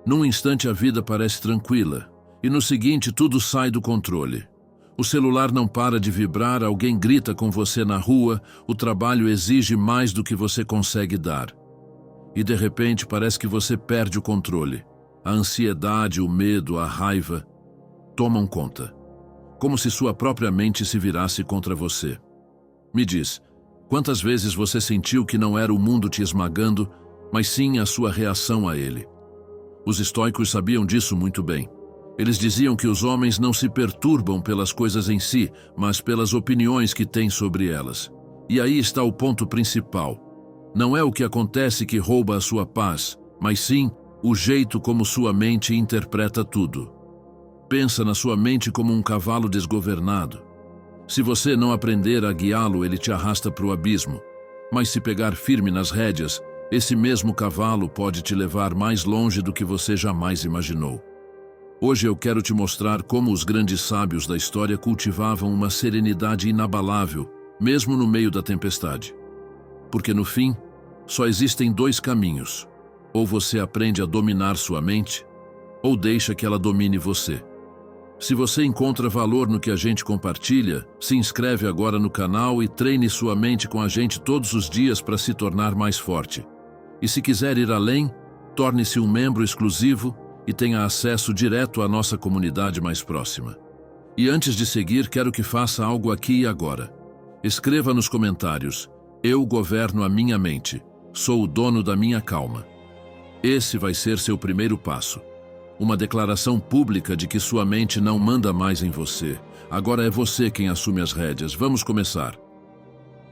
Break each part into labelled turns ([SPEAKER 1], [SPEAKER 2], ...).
[SPEAKER 1] Num instante a vida parece tranquila, e no seguinte tudo sai do controle. O celular não para de vibrar, alguém grita com você na rua, o trabalho exige mais do que você consegue dar. E de repente parece que você perde o controle. A ansiedade, o medo, a raiva tomam conta. Como se sua própria mente se virasse contra você. Me diz, quantas vezes você sentiu que não era o mundo te esmagando, mas sim a sua reação a ele? Os estoicos sabiam disso muito bem. Eles diziam que os homens não se perturbam pelas coisas em si, mas pelas opiniões que têm sobre elas. E aí está o ponto principal. Não é o que acontece que rouba a sua paz, mas sim o jeito como sua mente interpreta tudo. Pensa na sua mente como um cavalo desgovernado. Se você não aprender a guiá-lo, ele te arrasta para o abismo. Mas se pegar firme nas rédeas, esse mesmo cavalo pode te levar mais longe do que você jamais imaginou. Hoje eu quero te mostrar como os grandes sábios da história cultivavam uma serenidade inabalável, mesmo no meio da tempestade. Porque no fim, só existem dois caminhos. Ou você aprende a dominar sua mente, ou deixa que ela domine você. Se você encontra valor no que a gente compartilha, se inscreve agora no canal e treine sua mente com a gente todos os dias para se tornar mais forte. E se quiser ir além, torne-se um membro exclusivo e tenha acesso direto à nossa comunidade mais próxima. E antes de seguir, quero que faça algo aqui e agora. Escreva nos comentários: eu governo a minha mente, sou o dono da minha calma. Esse vai ser seu primeiro passo. Uma declaração pública de que sua mente não manda mais em você. Agora é você quem assume as rédeas. Vamos começar.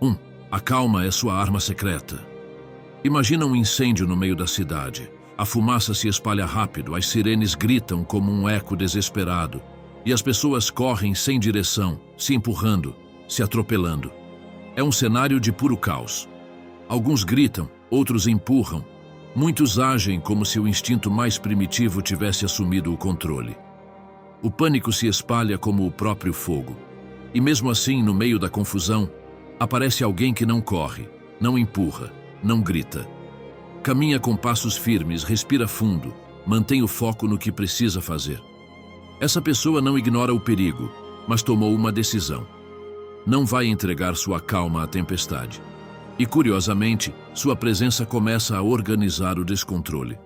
[SPEAKER 1] 1. A calma é sua arma secreta. Imagina um incêndio no meio da cidade. A fumaça se espalha rápido, as sirenes gritam como um eco desesperado, e as pessoas correm sem direção, se empurrando, se atropelando. É um cenário de puro caos. Alguns gritam, outros empurram. Muitos agem como se o instinto mais primitivo tivesse assumido o controle. O pânico se espalha como o próprio fogo. E mesmo assim, no meio da confusão, aparece alguém que não corre, não empurra, não grita. Caminha com passos firmes, respira fundo, mantém o foco no que precisa fazer. Essa pessoa não ignora o perigo, mas tomou uma decisão. Não vai entregar sua calma à tempestade. E, curiosamente, sua presença começa a organizar o descontrole.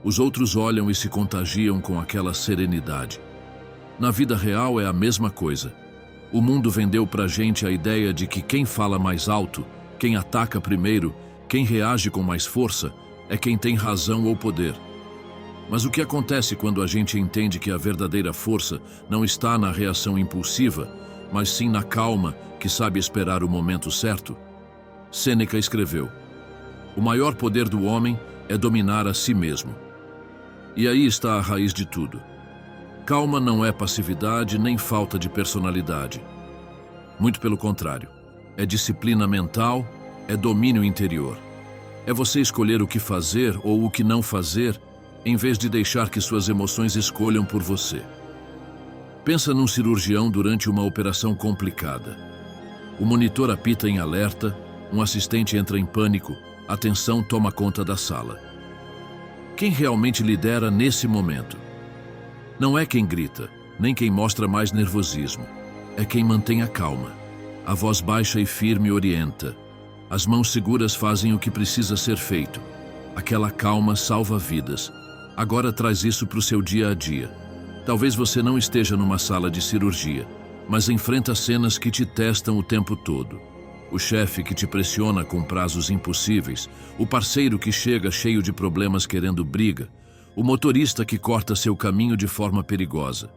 [SPEAKER 1] Os outros olham e se contagiam com aquela serenidade. Na vida real é a mesma coisa. O mundo vendeu pra gente a ideia de que quem fala mais alto, quem ataca primeiro, quem reage com mais força, é quem tem razão ou poder. Mas o que acontece quando a gente entende que a verdadeira força não está na reação impulsiva, mas sim na calma que sabe esperar o momento certo? Sêneca escreveu: o maior poder do homem é dominar a si mesmo. E aí está a raiz de tudo. Calma não é passividade nem falta de personalidade. Muito pelo contrário. É disciplina mental, é domínio interior. É você escolher o que fazer ou o que não fazer, em vez de deixar que suas emoções escolham por você. Pensa num cirurgião durante uma operação complicada. O monitor apita em alerta, um assistente entra em pânico, a tensão toma conta da sala. Quem realmente lidera nesse momento? Não é quem grita, nem quem mostra mais nervosismo. É quem mantém a calma. A voz baixa e firme orienta. As mãos seguras fazem o que precisa ser feito. Aquela calma salva vidas. Agora traz isso para o seu dia a dia. Talvez você não esteja numa sala de cirurgia, mas enfrenta cenas que te testam o tempo todo. O chefe que te pressiona com prazos impossíveis, o parceiro que chega cheio de problemas querendo briga, o motorista que corta seu caminho de forma perigosa.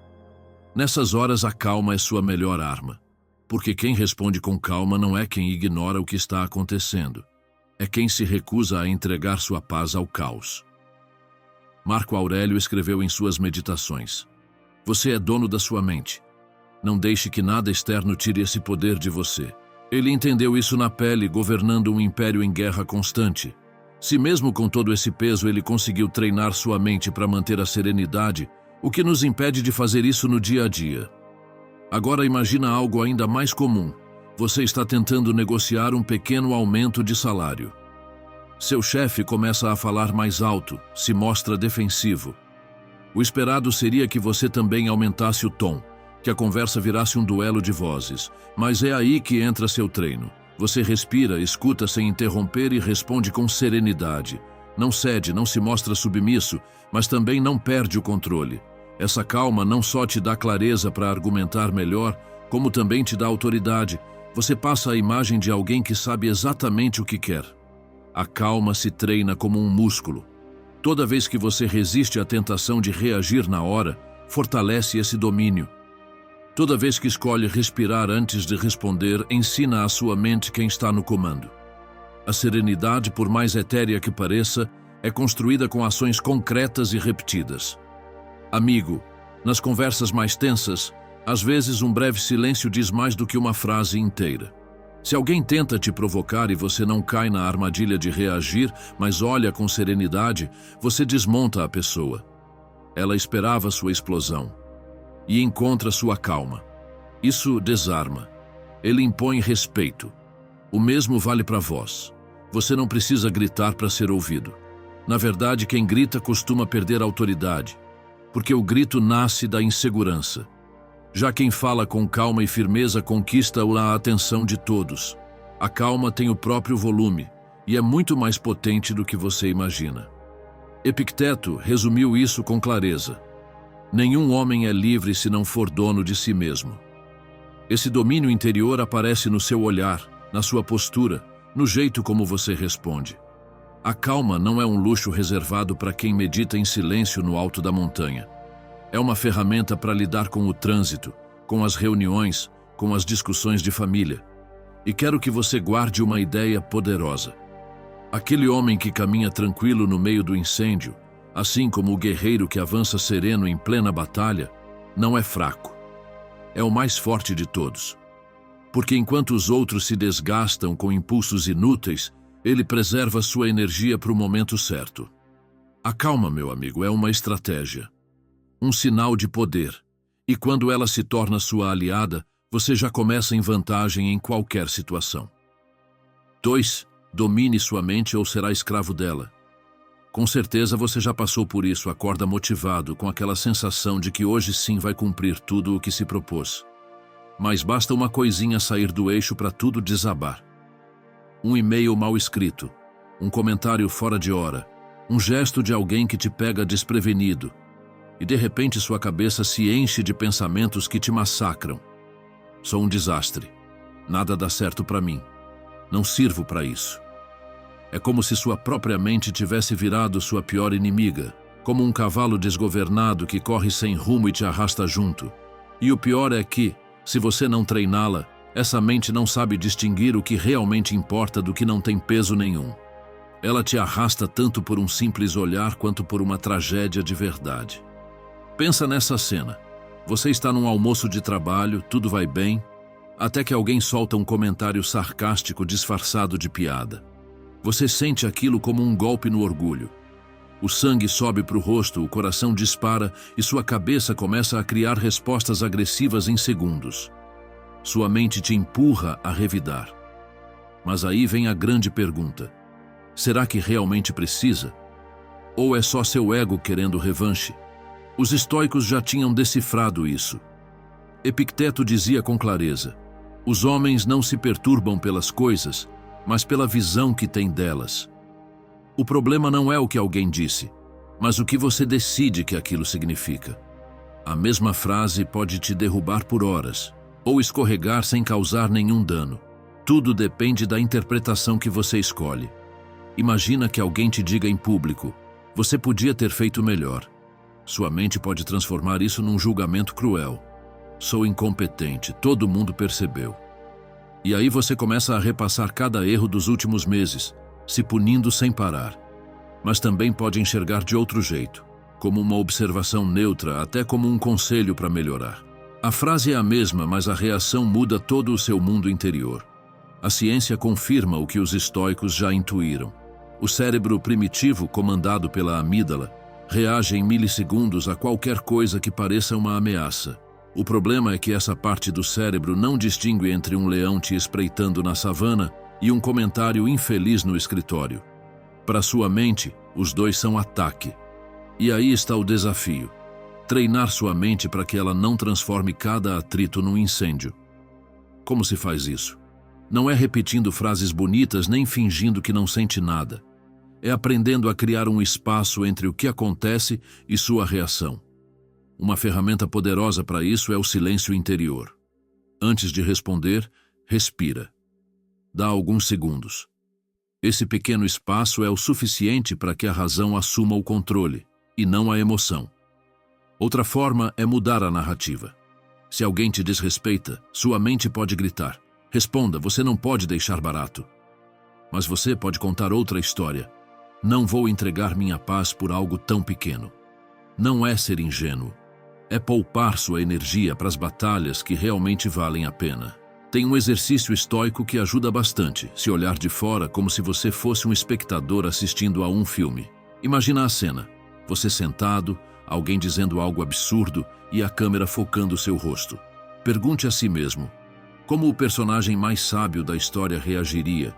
[SPEAKER 1] Nessas horas a calma é sua melhor arma, porque quem responde com calma não é quem ignora o que está acontecendo, é quem se recusa a entregar sua paz ao caos. Marco Aurélio escreveu em suas meditações: você é dono da sua mente. Não deixe que nada externo tire esse poder de você. Ele entendeu isso na pele, governando um império em guerra constante. Se mesmo com todo esse peso ele conseguiu treinar sua mente para manter a serenidade, o que nos impede de fazer isso no dia a dia? Agora imagina algo ainda mais comum. Você está tentando negociar um pequeno aumento de salário. Seu chefe começa a falar mais alto, se mostra defensivo. O esperado seria que você também aumentasse o tom, que a conversa virasse um duelo de vozes, mas é aí que entra seu treino. Você respira, escuta sem interromper e responde com serenidade. Não cede, não se mostra submisso, mas também não perde o controle. Essa calma não só te dá clareza para argumentar melhor, como também te dá autoridade. Você passa a imagem de alguém que sabe exatamente o que quer. A calma se treina como um músculo. Toda vez que você resiste à tentação de reagir na hora, fortalece esse domínio. Toda vez que escolhe respirar antes de responder, ensina à sua mente quem está no comando. A serenidade, por mais etérea que pareça, é construída com ações concretas e repetidas. Amigo, nas conversas mais tensas, às vezes um breve silêncio diz mais do que uma frase inteira. Se alguém tenta te provocar e você não cai na armadilha de reagir, mas olha com serenidade, você desmonta a pessoa. Ela esperava sua explosão e encontra sua calma. Isso desarma. Ele impõe respeito. O mesmo vale para vós. Você não precisa gritar para ser ouvido. Na verdade, quem grita costuma perder a autoridade, porque o grito nasce da insegurança. Já quem fala com calma e firmeza conquista a atenção de todos. A calma tem o próprio volume e é muito mais potente do que você imagina. Epicteto resumiu isso com clareza. Nenhum homem é livre se não for dono de si mesmo. Esse domínio interior aparece no seu olhar, na sua postura, no jeito como você responde. A calma não é um luxo reservado para quem medita em silêncio no alto da montanha. É uma ferramenta para lidar com o trânsito, com as reuniões, com as discussões de família. E quero que você guarde uma ideia poderosa. Aquele homem que caminha tranquilo no meio do incêndio, assim como o guerreiro que avança sereno em plena batalha, não é fraco. É o mais forte de todos. Porque enquanto os outros se desgastam com impulsos inúteis, ele preserva sua energia para o momento certo. A calma, meu amigo, é uma estratégia. Um sinal de poder. E quando ela se torna sua aliada, você já começa em vantagem em qualquer situação. 2. Domine sua mente ou será escravo dela. Com certeza você já passou por isso, acorda motivado, com aquela sensação de que hoje sim vai cumprir tudo o que se propôs. Mas basta uma coisinha sair do eixo para tudo desabar. Um e-mail mal escrito, um comentário fora de hora, um gesto de alguém que te pega desprevenido, e de repente sua cabeça se enche de pensamentos que te massacram. Sou um desastre. Nada dá certo para mim. Não sirvo para isso. É como se sua própria mente tivesse virado sua pior inimiga, como um cavalo desgovernado que corre sem rumo e te arrasta junto. E o pior é que, se você não treiná-la, essa mente não sabe distinguir o que realmente importa do que não tem peso nenhum. Ela te arrasta tanto por um simples olhar quanto por uma tragédia de verdade. Pensa nessa cena. Você está num almoço de trabalho, tudo vai bem, até que alguém solta um comentário sarcástico disfarçado de piada. Você sente aquilo como um golpe no orgulho. O sangue sobe para o rosto, o coração dispara e sua cabeça começa a criar respostas agressivas em segundos. Sua mente te empurra a revidar. Mas aí vem a grande pergunta. Será que realmente precisa? Ou é só seu ego querendo revanche? Os estoicos já tinham decifrado isso. Epicteto dizia com clareza: os homens não se perturbam pelas coisas, mas pela visão que têm delas. O problema não é o que alguém disse, mas o que você decide que aquilo significa. A mesma frase pode te derrubar por horas, ou escorregar sem causar nenhum dano. Tudo depende da interpretação que você escolhe. Imagina que alguém te diga em público: você podia ter feito melhor. Sua mente pode transformar isso num julgamento cruel. Sou incompetente, todo mundo percebeu. E aí você começa a repassar cada erro dos últimos meses, se punindo sem parar. Mas também pode enxergar de outro jeito, como uma observação neutra, até como um conselho para melhorar. A frase é a mesma, mas a reação muda todo o seu mundo interior. A ciência confirma o que os estoicos já intuíram. O cérebro primitivo, comandado pela amígdala, reage em milissegundos a qualquer coisa que pareça uma ameaça. O problema é que essa parte do cérebro não distingue entre um leão te espreitando na savana e um comentário infeliz no escritório. Para sua mente, os dois são ataque. E aí está o desafio: treinar sua mente para que ela não transforme cada atrito num incêndio. Como se faz isso? Não é repetindo frases bonitas nem fingindo que não sente nada. É aprendendo a criar um espaço entre o que acontece e sua reação. Uma ferramenta poderosa para isso é o silêncio interior. Antes de responder, respira. Dá alguns segundos. Esse pequeno espaço é o suficiente para que a razão assuma o controle, e não a emoção. Outra forma é mudar a narrativa. Se alguém te desrespeita, sua mente pode gritar: responda, você não pode deixar barato. Mas você pode contar outra história: não vou entregar minha paz por algo tão pequeno. Não é ser ingênuo. É poupar sua energia para as batalhas que realmente valem a pena. Tem um exercício estoico que ajuda bastante: se olhar de fora como se você fosse um espectador assistindo a um filme. Imagina a cena: você sentado, alguém dizendo algo absurdo e a câmera focando seu rosto. Pergunte a si mesmo: como o personagem mais sábio da história reagiria?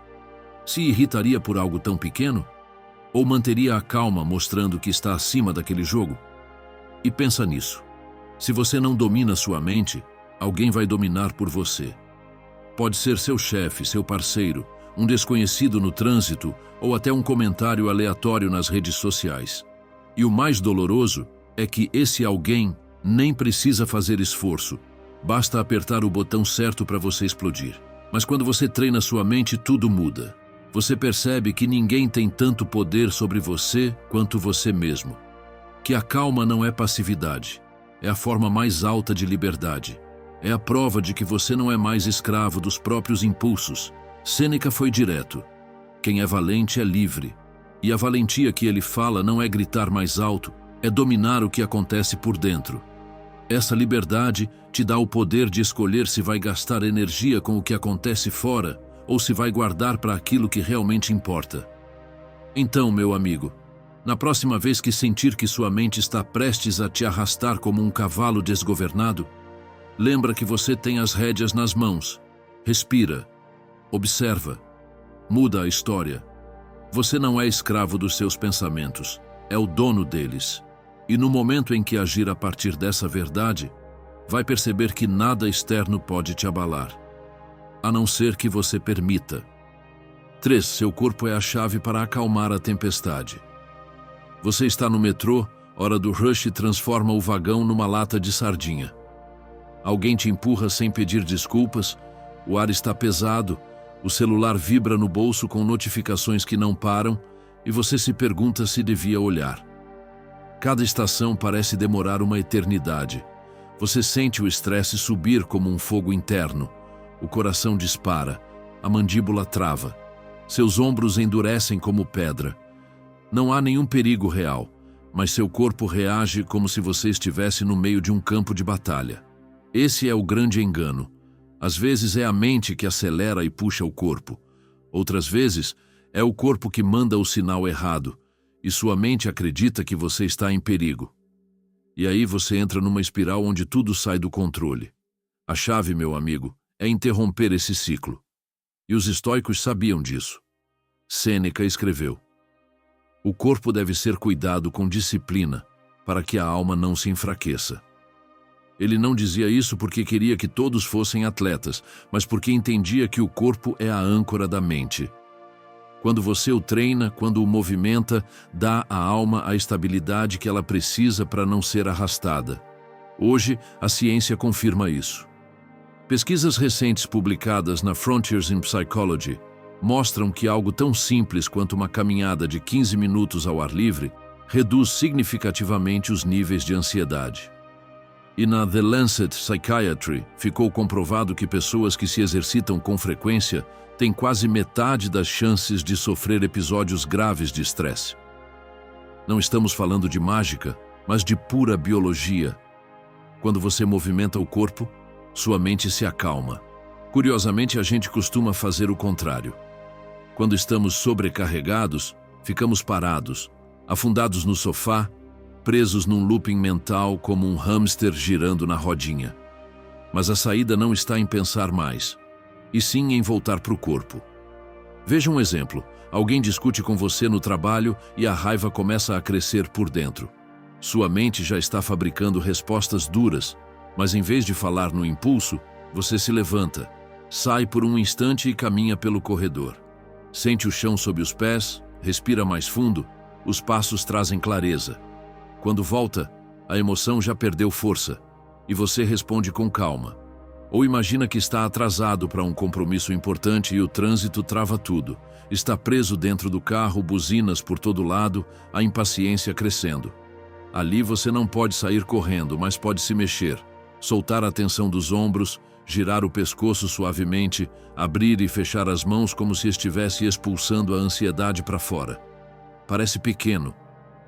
[SPEAKER 1] Se irritaria por algo tão pequeno? Ou manteria a calma mostrando que está acima daquele jogo? E pensa nisso: se você não domina sua mente, alguém vai dominar por você. Pode ser seu chefe, seu parceiro, um desconhecido no trânsito ou até um comentário aleatório nas redes sociais. E o mais doloroso é que esse alguém nem precisa fazer esforço. Basta apertar o botão certo para você explodir. Mas quando você treina sua mente, tudo muda. Você percebe que ninguém tem tanto poder sobre você quanto você mesmo. Que a calma não é passividade. É a forma mais alta de liberdade. É a prova de que você não é mais escravo dos próprios impulsos. Sêneca foi direto: quem é valente é livre. E a valentia que ele fala não é gritar mais alto, é dominar o que acontece por dentro. Essa liberdade te dá o poder de escolher se vai gastar energia com o que acontece fora ou se vai guardar para aquilo que realmente importa. Então, meu amigo, na próxima vez que sentir que sua mente está prestes a te arrastar como um cavalo desgovernado, lembra que você tem as rédeas nas mãos. Respira, observa, muda a história. Você não é escravo dos seus pensamentos, é o dono deles. E no momento em que agir a partir dessa verdade, vai perceber que nada externo pode te abalar, a não ser que você permita. 3. Seu corpo é a chave para acalmar a tempestade. Você está no metrô, hora do rush, e transforma o vagão numa lata de sardinha. Alguém te empurra sem pedir desculpas, o ar está pesado, o celular vibra no bolso com notificações que não param e você se pergunta se devia olhar. Cada estação parece demorar uma eternidade. Você sente o estresse subir como um fogo interno. O coração dispara, a mandíbula trava. Seus ombros endurecem como pedra. Não há nenhum perigo real, mas seu corpo reage como se você estivesse no meio de um campo de batalha. Esse é o grande engano. Às vezes é a mente que acelera e puxa o corpo. Outras vezes é o corpo que manda o sinal errado, e sua mente acredita que você está em perigo. E aí você entra numa espiral onde tudo sai do controle. A chave, meu amigo, é interromper esse ciclo. E os estoicos sabiam disso. Sêneca escreveu: o corpo deve ser cuidado com disciplina, para que a alma não se enfraqueça. Ele não dizia isso porque queria que todos fossem atletas, mas porque entendia que o corpo é a âncora da mente. Quando você o treina, quando o movimenta, dá à alma a estabilidade que ela precisa para não ser arrastada. Hoje, a ciência confirma isso. Pesquisas recentes publicadas na Frontiers in Psychology mostram que algo tão simples quanto uma caminhada de 15 minutos ao ar livre reduz significativamente os níveis de ansiedade. E na The Lancet Psychiatry ficou comprovado que pessoas que se exercitam com frequência têm quase metade das chances de sofrer episódios graves de estresse. Não estamos falando de mágica, mas de pura biologia. Quando você movimenta o corpo, sua mente se acalma. Curiosamente, a gente costuma fazer o contrário. Quando estamos sobrecarregados, ficamos parados, afundados no sofá, presos num looping mental como um hamster girando na rodinha. Mas a saída não está em pensar mais, e sim em voltar para o corpo. Veja um exemplo. Alguém discute com você no trabalho e a raiva começa a crescer por dentro. Sua mente já está fabricando respostas duras, mas em vez de falar no impulso, você se levanta, sai por um instante e caminha pelo corredor. Sente o chão sob os pés, respira mais fundo, os passos trazem clareza. Quando volta, a emoção já perdeu força e você responde com calma. Ou imagina que está atrasado para um compromisso importante e o trânsito trava tudo. Está preso dentro do carro, buzinas por todo lado, a impaciência crescendo. Ali você não pode sair correndo, mas pode se mexer, soltar a tensão dos ombros, girar o pescoço suavemente, abrir e fechar as mãos como se estivesse expulsando a ansiedade para fora. Parece pequeno,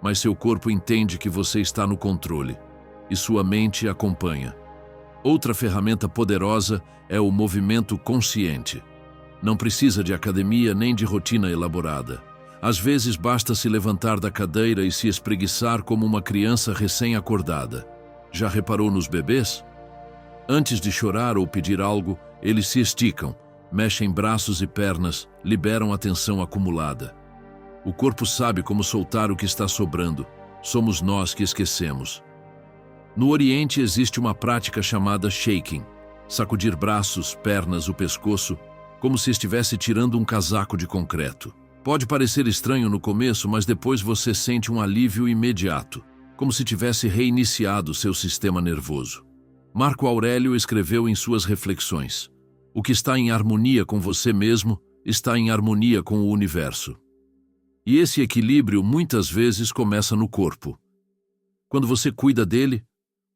[SPEAKER 1] mas seu corpo entende que você está no controle e sua mente acompanha. Outra ferramenta poderosa é o movimento consciente. Não precisa de academia nem de rotina elaborada. Às vezes basta se levantar da cadeira e se espreguiçar como uma criança recém-acordada. Já reparou nos bebês? Antes de chorar ou pedir algo, eles se esticam, mexem braços e pernas, liberam a tensão acumulada. O corpo sabe como soltar o que está sobrando. Somos nós que esquecemos. No Oriente existe uma prática chamada shaking, sacudir braços, pernas, o pescoço, como se estivesse tirando um casaco de concreto. Pode parecer estranho no começo, mas depois você sente um alívio imediato, como se tivesse reiniciado seu sistema nervoso. Marco Aurélio escreveu em suas reflexões: o que está em harmonia com você mesmo está em harmonia com o universo. E esse equilíbrio muitas vezes começa no corpo. Quando você cuida dele,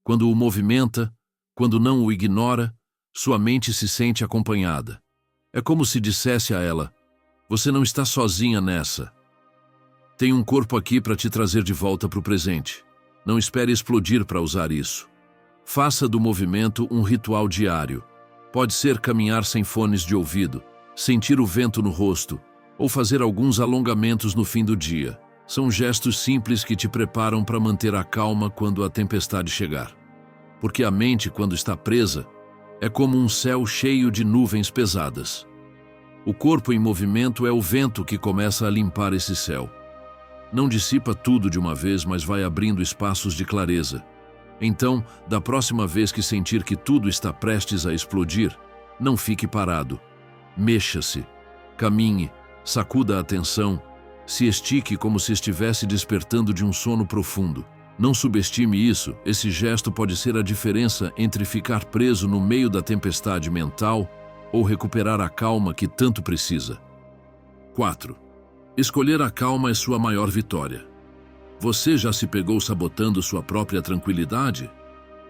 [SPEAKER 1] quando o movimenta, quando não o ignora, sua mente se sente acompanhada. É como se dissesse a ela: você não está sozinha nessa. Tem um corpo aqui para te trazer de volta para o presente. Não espere explodir para usar isso. Faça do movimento um ritual diário. Pode ser caminhar sem fones de ouvido, sentir o vento no rosto, ou fazer alguns alongamentos no fim do dia. São gestos simples que te preparam para manter a calma quando a tempestade chegar. Porque a mente, quando está presa, é como um céu cheio de nuvens pesadas. O corpo em movimento é o vento que começa a limpar esse céu. Não dissipa tudo de uma vez, mas vai abrindo espaços de clareza. Então, da próxima vez que sentir que tudo está prestes a explodir, não fique parado. Mexa-se, caminhe, sacuda a tensão, se estique como se estivesse despertando de um sono profundo. Não subestime isso, esse gesto pode ser a diferença entre ficar preso no meio da tempestade mental ou recuperar a calma que tanto precisa. 4. Escolher a calma é sua maior vitória. Você já se pegou sabotando sua própria tranquilidade?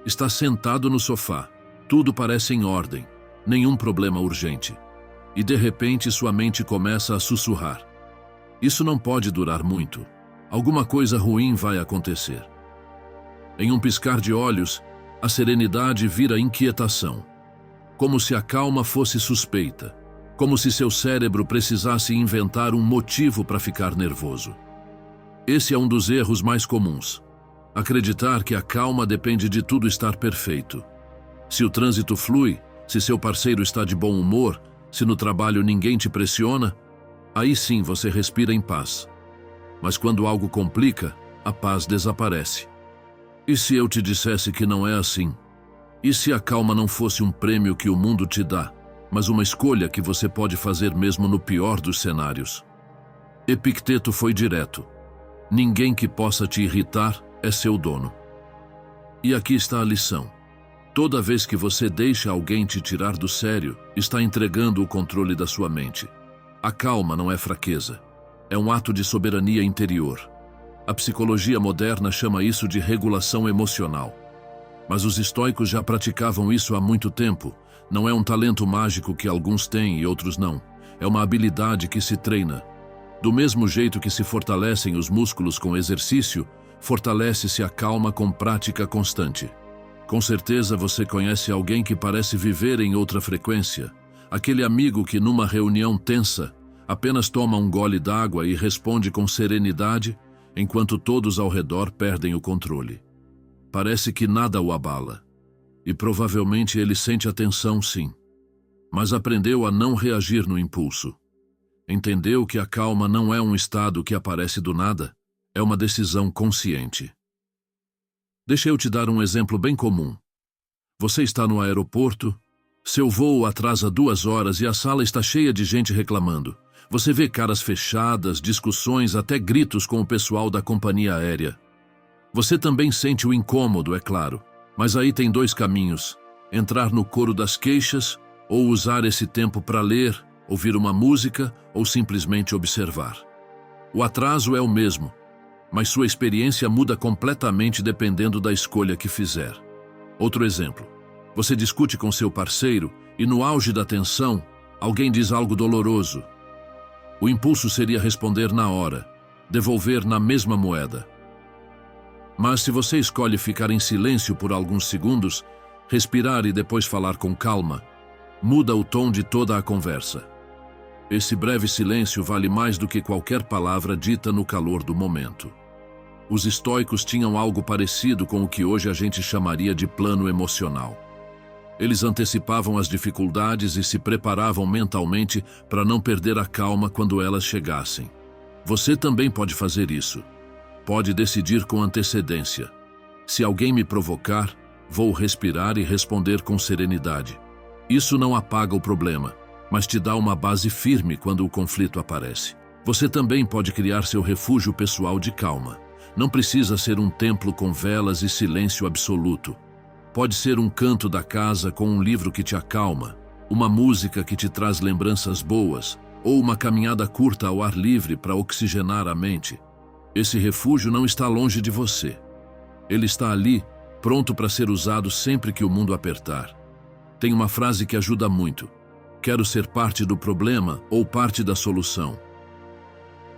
[SPEAKER 1] Está sentado no sofá, tudo parece em ordem, nenhum problema urgente. E de repente sua mente começa a sussurrar: isso não pode durar muito. Alguma coisa ruim vai acontecer. Em um piscar de olhos, a serenidade vira inquietação. Como se a calma fosse suspeita. Como se seu cérebro precisasse inventar um motivo para ficar nervoso. Esse é um dos erros mais comuns. Acreditar que a calma depende de tudo estar perfeito. Se o trânsito flui, se seu parceiro está de bom humor, se no trabalho ninguém te pressiona, aí sim você respira em paz. Mas quando algo complica, a paz desaparece. E se eu te dissesse que não é assim? E se a calma não fosse um prêmio que o mundo te dá, mas uma escolha que você pode fazer mesmo no pior dos cenários? Epicteto foi direto. Ninguém que possa te irritar é seu dono. E aqui está a lição. Toda vez que você deixa alguém te tirar do sério, está entregando o controle da sua mente. A calma não é fraqueza. É um ato de soberania interior. A psicologia moderna chama isso de regulação emocional. Mas os estoicos já praticavam isso há muito tempo. Não é um talento mágico que alguns têm e outros não. É uma habilidade que se treina. Do mesmo jeito que se fortalecem os músculos com exercício, fortalece-se a calma com prática constante. Com certeza você conhece alguém que parece viver em outra frequência. Aquele amigo que numa reunião tensa, apenas toma um gole d'água e responde com serenidade, enquanto todos ao redor perdem o controle. Parece que nada o abala. E provavelmente ele sente a tensão, sim. Mas aprendeu a não reagir no impulso. Entendeu que a calma não é um estado que aparece do nada, é uma decisão consciente. Deixa eu te dar um exemplo bem comum. Você está no aeroporto, seu voo atrasa 2 horas e a sala está cheia de gente reclamando. Você vê caras fechadas, discussões, até gritos com o pessoal da companhia aérea. Você também sente o incômodo, é claro, mas aí tem 2 caminhos: entrar no coro das queixas ou usar esse tempo para ler, ouvir uma música ou simplesmente observar. O atraso é o mesmo, mas sua experiência muda completamente dependendo da escolha que fizer. Outro exemplo: você discute com seu parceiro e no auge da tensão, alguém diz algo doloroso. O impulso seria responder na hora, devolver na mesma moeda. Mas se você escolhe ficar em silêncio por alguns segundos, respirar e depois falar com calma, muda o tom de toda a conversa. Esse breve silêncio vale mais do que qualquer palavra dita no calor do momento. Os estoicos tinham algo parecido com o que hoje a gente chamaria de plano emocional. Eles antecipavam as dificuldades e se preparavam mentalmente para não perder a calma quando elas chegassem. Você também pode fazer isso. Pode decidir com antecedência. Se alguém me provocar, vou respirar e responder com serenidade. Isso não apaga o problema, mas te dá uma base firme quando o conflito aparece. Você também pode criar seu refúgio pessoal de calma. Não precisa ser um templo com velas e silêncio absoluto. Pode ser um canto da casa com um livro que te acalma, uma música que te traz lembranças boas, ou uma caminhada curta ao ar livre para oxigenar a mente. Esse refúgio não está longe de você. Ele está ali, pronto para ser usado sempre que o mundo apertar. Tem uma frase que ajuda muito: quero ser parte do problema ou parte da solução.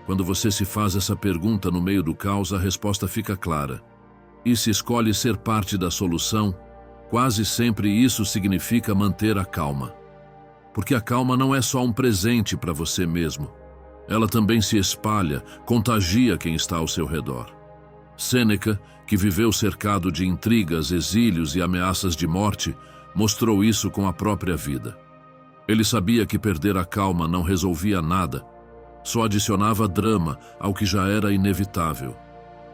[SPEAKER 1] Quando você se faz essa pergunta no meio do caos, a resposta fica clara. E se escolhe ser parte da solução, quase sempre isso significa manter a calma. Porque a calma não é só um presente para você mesmo. Ela também se espalha, contagia quem está ao seu redor. Sêneca, que viveu cercado de intrigas, exílios e ameaças de morte, mostrou isso com a própria vida. Ele sabia que perder a calma não resolvia nada, só adicionava drama ao que já era inevitável.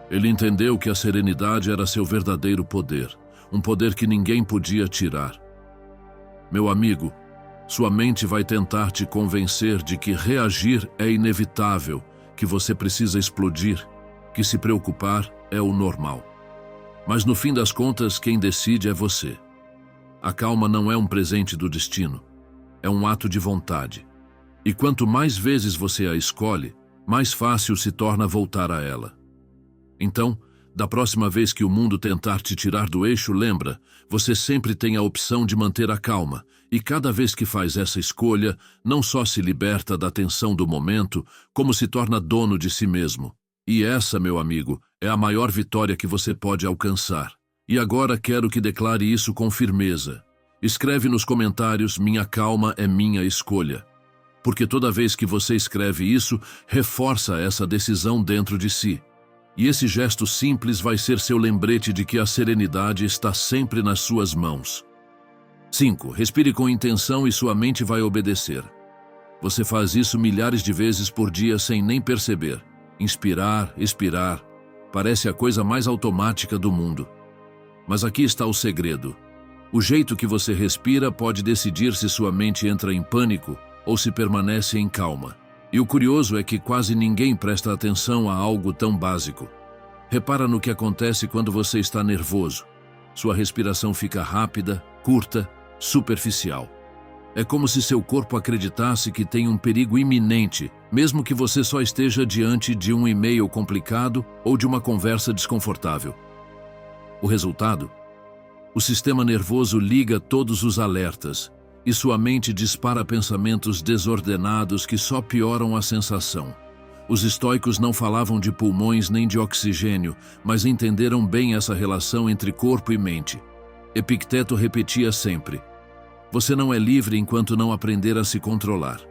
[SPEAKER 1] Ele entendeu que a serenidade era seu verdadeiro poder, um poder que ninguém podia tirar. Meu amigo, sua mente vai tentar te convencer de que reagir é inevitável, que você precisa explodir, que se preocupar é o normal. Mas no fim das contas, quem decide é você. A calma não é um presente do destino, é um ato de vontade. E quanto mais vezes você a escolhe, mais fácil se torna voltar a ela. Então, da próxima vez que o mundo tentar te tirar do eixo, lembra, você sempre tem a opção de manter a calma, e cada vez que faz essa escolha, não só se liberta da tensão do momento, como se torna dono de si mesmo. E essa, meu amigo, é a maior vitória que você pode alcançar. E agora quero que declare isso com firmeza. Escreve nos comentários: minha calma é minha escolha. Porque toda vez que você escreve isso, reforça essa decisão dentro de si. E esse gesto simples vai ser seu lembrete de que a serenidade está sempre nas suas mãos. 5. Respire com intenção e sua mente vai obedecer. Você faz isso milhares de vezes por dia sem nem perceber. Inspirar, expirar. Parece a coisa mais automática do mundo. Mas aqui está o segredo. O jeito que você respira pode decidir se sua mente entra em pânico ou se permanece em calma. E o curioso é que quase ninguém presta atenção a algo tão básico. Repara no que acontece quando você está nervoso. Sua respiração fica rápida, curta, superficial. É como se seu corpo acreditasse que tem um perigo iminente, mesmo que você só esteja diante de um e-mail complicado ou de uma conversa desconfortável. O resultado? O sistema nervoso liga todos os alertas, e sua mente dispara pensamentos desordenados que só pioram a sensação. Os estoicos não falavam de pulmões nem de oxigênio, mas entenderam bem essa relação entre corpo e mente. Epicteto repetia sempre: você não é livre enquanto não aprender a se controlar.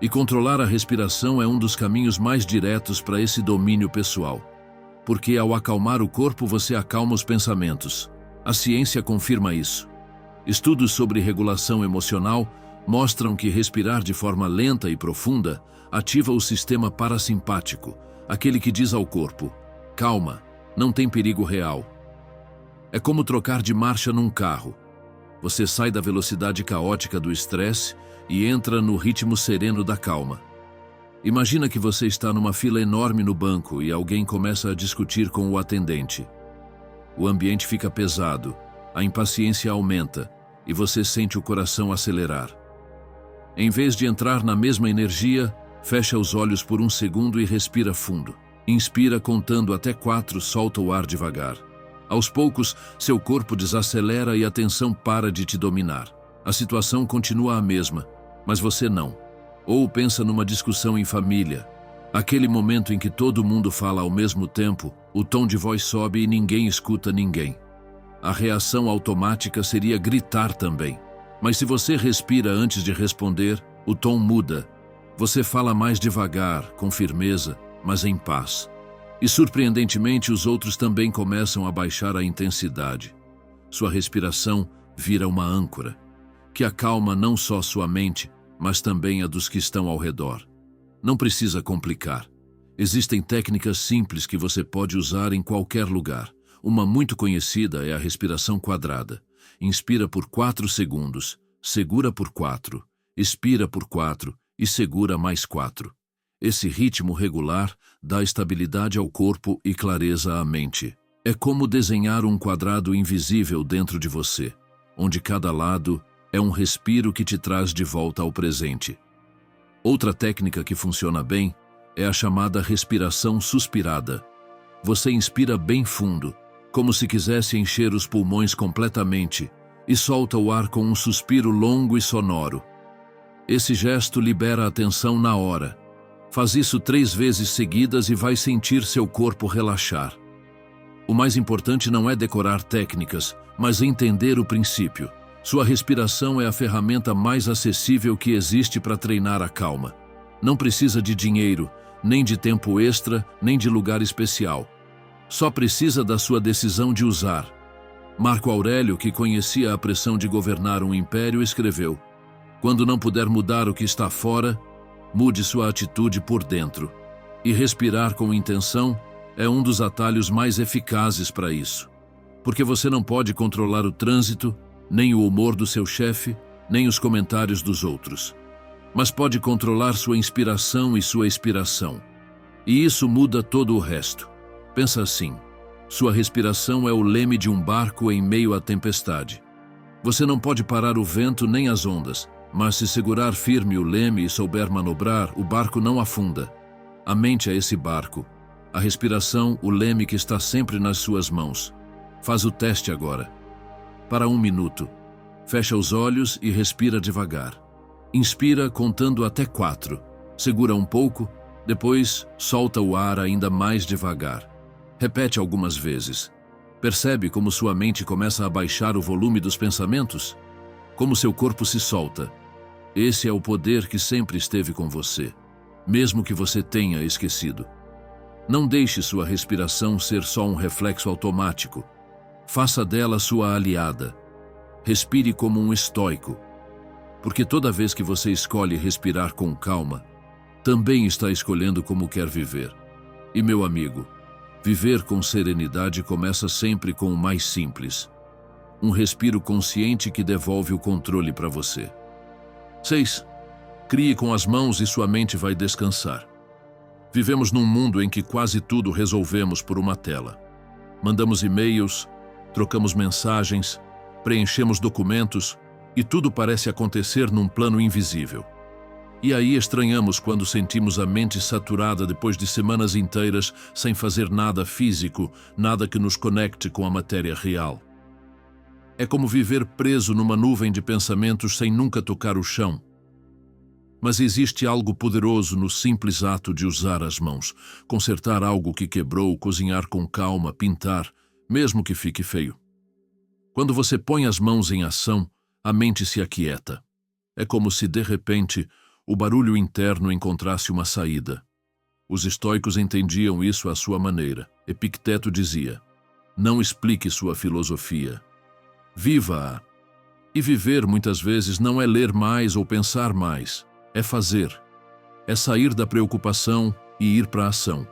[SPEAKER 1] E controlar a respiração é um dos caminhos mais diretos para esse domínio pessoal. Porque ao acalmar o corpo, você acalma os pensamentos. A ciência confirma isso. Estudos sobre regulação emocional mostram que respirar de forma lenta e profunda ativa o sistema parasimpático, aquele que diz ao corpo: calma, não tem perigo real. É como trocar de marcha num carro. Você sai da velocidade caótica do estresse e entra no ritmo sereno da calma. Imagina que você está numa fila enorme no banco e alguém começa a discutir com o atendente. O ambiente fica pesado, a impaciência aumenta e você sente o coração acelerar. Em vez de entrar na mesma energia, fecha os olhos por um segundo e respira fundo. Inspira contando até 4, solta o ar devagar. Aos poucos, seu corpo desacelera e a tensão para de te dominar. A situação continua a mesma, mas você não. Ou pensa numa discussão em família. Aquele momento em que todo mundo fala ao mesmo tempo, o tom de voz sobe e ninguém escuta ninguém. A reação automática seria gritar também. Mas se você respira antes de responder, o tom muda. Você fala mais devagar, com firmeza, mas em paz. E surpreendentemente os outros também começam a baixar a intensidade. Sua respiração vira uma âncora, que acalma não só sua mente, mas também a dos que estão ao redor. Não precisa complicar. Existem técnicas simples que você pode usar em qualquer lugar. Uma muito conhecida é a respiração quadrada. Inspira por 4 segundos, segura por 4, expira por 4 e segura mais 4. Esse ritmo regular dá estabilidade ao corpo e clareza à mente. É como desenhar um quadrado invisível dentro de você, onde cada lado é um respiro que te traz de volta ao presente. Outra técnica que funciona bem é a chamada respiração suspirada. Você inspira bem fundo, como se quisesse encher os pulmões completamente, e solta o ar com um suspiro longo e sonoro. Esse gesto libera a tensão na hora. Faz isso 3 vezes seguidas e vai sentir seu corpo relaxar. O mais importante não é decorar técnicas, mas entender o princípio. Sua respiração é a ferramenta mais acessível que existe para treinar a calma. Não precisa de dinheiro, nem de tempo extra, nem de lugar especial. Só precisa da sua decisão de usar. Marco Aurélio, que conhecia a pressão de governar um império, escreveu: quando não puder mudar o que está fora, mude sua atitude por dentro. E respirar com intenção é um dos atalhos mais eficazes para isso. Porque você não pode controlar o trânsito, nem o humor do seu chefe, nem os comentários dos outros. Mas pode controlar sua inspiração e sua expiração. E isso muda todo o resto. Pensa assim: sua respiração é o leme de um barco em meio à tempestade. Você não pode parar o vento nem as ondas, mas se segurar firme o leme e souber manobrar, o barco não afunda. A mente é esse barco. A respiração, o leme que está sempre nas suas mãos. Faz o teste agora. Para 1 minuto. Fecha os olhos e respira devagar. Inspira contando até 4. Segura um pouco, depois solta o ar ainda mais devagar. Repete algumas vezes. Percebe como sua mente começa a baixar o volume dos pensamentos? Como seu corpo se solta. Esse é o poder que sempre esteve com você, mesmo que você tenha esquecido. Não deixe sua respiração ser só um reflexo automático. Faça dela sua aliada. Respire como um estoico. Porque toda vez que você escolhe respirar com calma, também está escolhendo como quer viver. E meu amigo, viver com serenidade começa sempre com o mais simples. Um respiro consciente que devolve o controle para você. 6. Crie com as mãos e sua mente vai descansar. Vivemos num mundo em que quase tudo resolvemos por uma tela. Mandamos e-mails, trocamos mensagens, preenchemos documentos e tudo parece acontecer num plano invisível. E aí estranhamos quando sentimos a mente saturada depois de semanas inteiras sem fazer nada físico, nada que nos conecte com a matéria real. É como viver preso numa nuvem de pensamentos sem nunca tocar o chão. Mas existe algo poderoso no simples ato de usar as mãos, consertar algo que quebrou, cozinhar com calma, pintar, mesmo que fique feio. Quando você põe as mãos em ação, a mente se aquieta. É como se, de repente, o barulho interno encontrasse uma saída. Os estoicos entendiam isso à sua maneira. Epicteto dizia: não explique sua filosofia. Viva-a. E viver, muitas vezes, não é ler mais ou pensar mais. É fazer. É sair da preocupação e ir para a ação.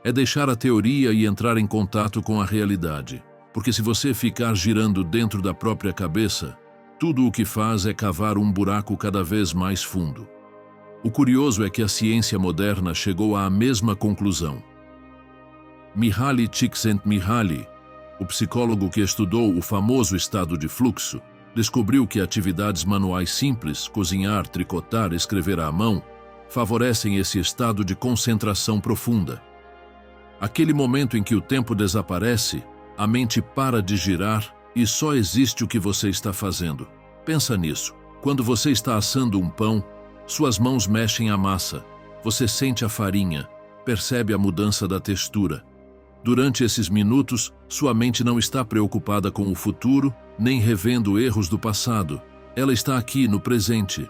[SPEAKER 1] É deixar a teoria e entrar em contato com a realidade. Porque se você ficar girando dentro da própria cabeça, tudo o que faz é cavar um buraco cada vez mais fundo. O curioso é que a ciência moderna chegou à mesma conclusão. Mihaly Csikszentmihalyi, o psicólogo que estudou o famoso estado de fluxo, descobriu que atividades manuais simples, cozinhar, tricotar, escrever à mão, favorecem esse estado de concentração profunda. Aquele momento em que o tempo desaparece, a mente para de girar e só existe o que você está fazendo. Pensa nisso. Quando você está assando um pão, suas mãos mexem a massa, você sente a farinha, percebe a mudança da textura. Durante esses minutos, sua mente não está preocupada com o futuro, nem revendo erros do passado. Ela está aqui, no presente.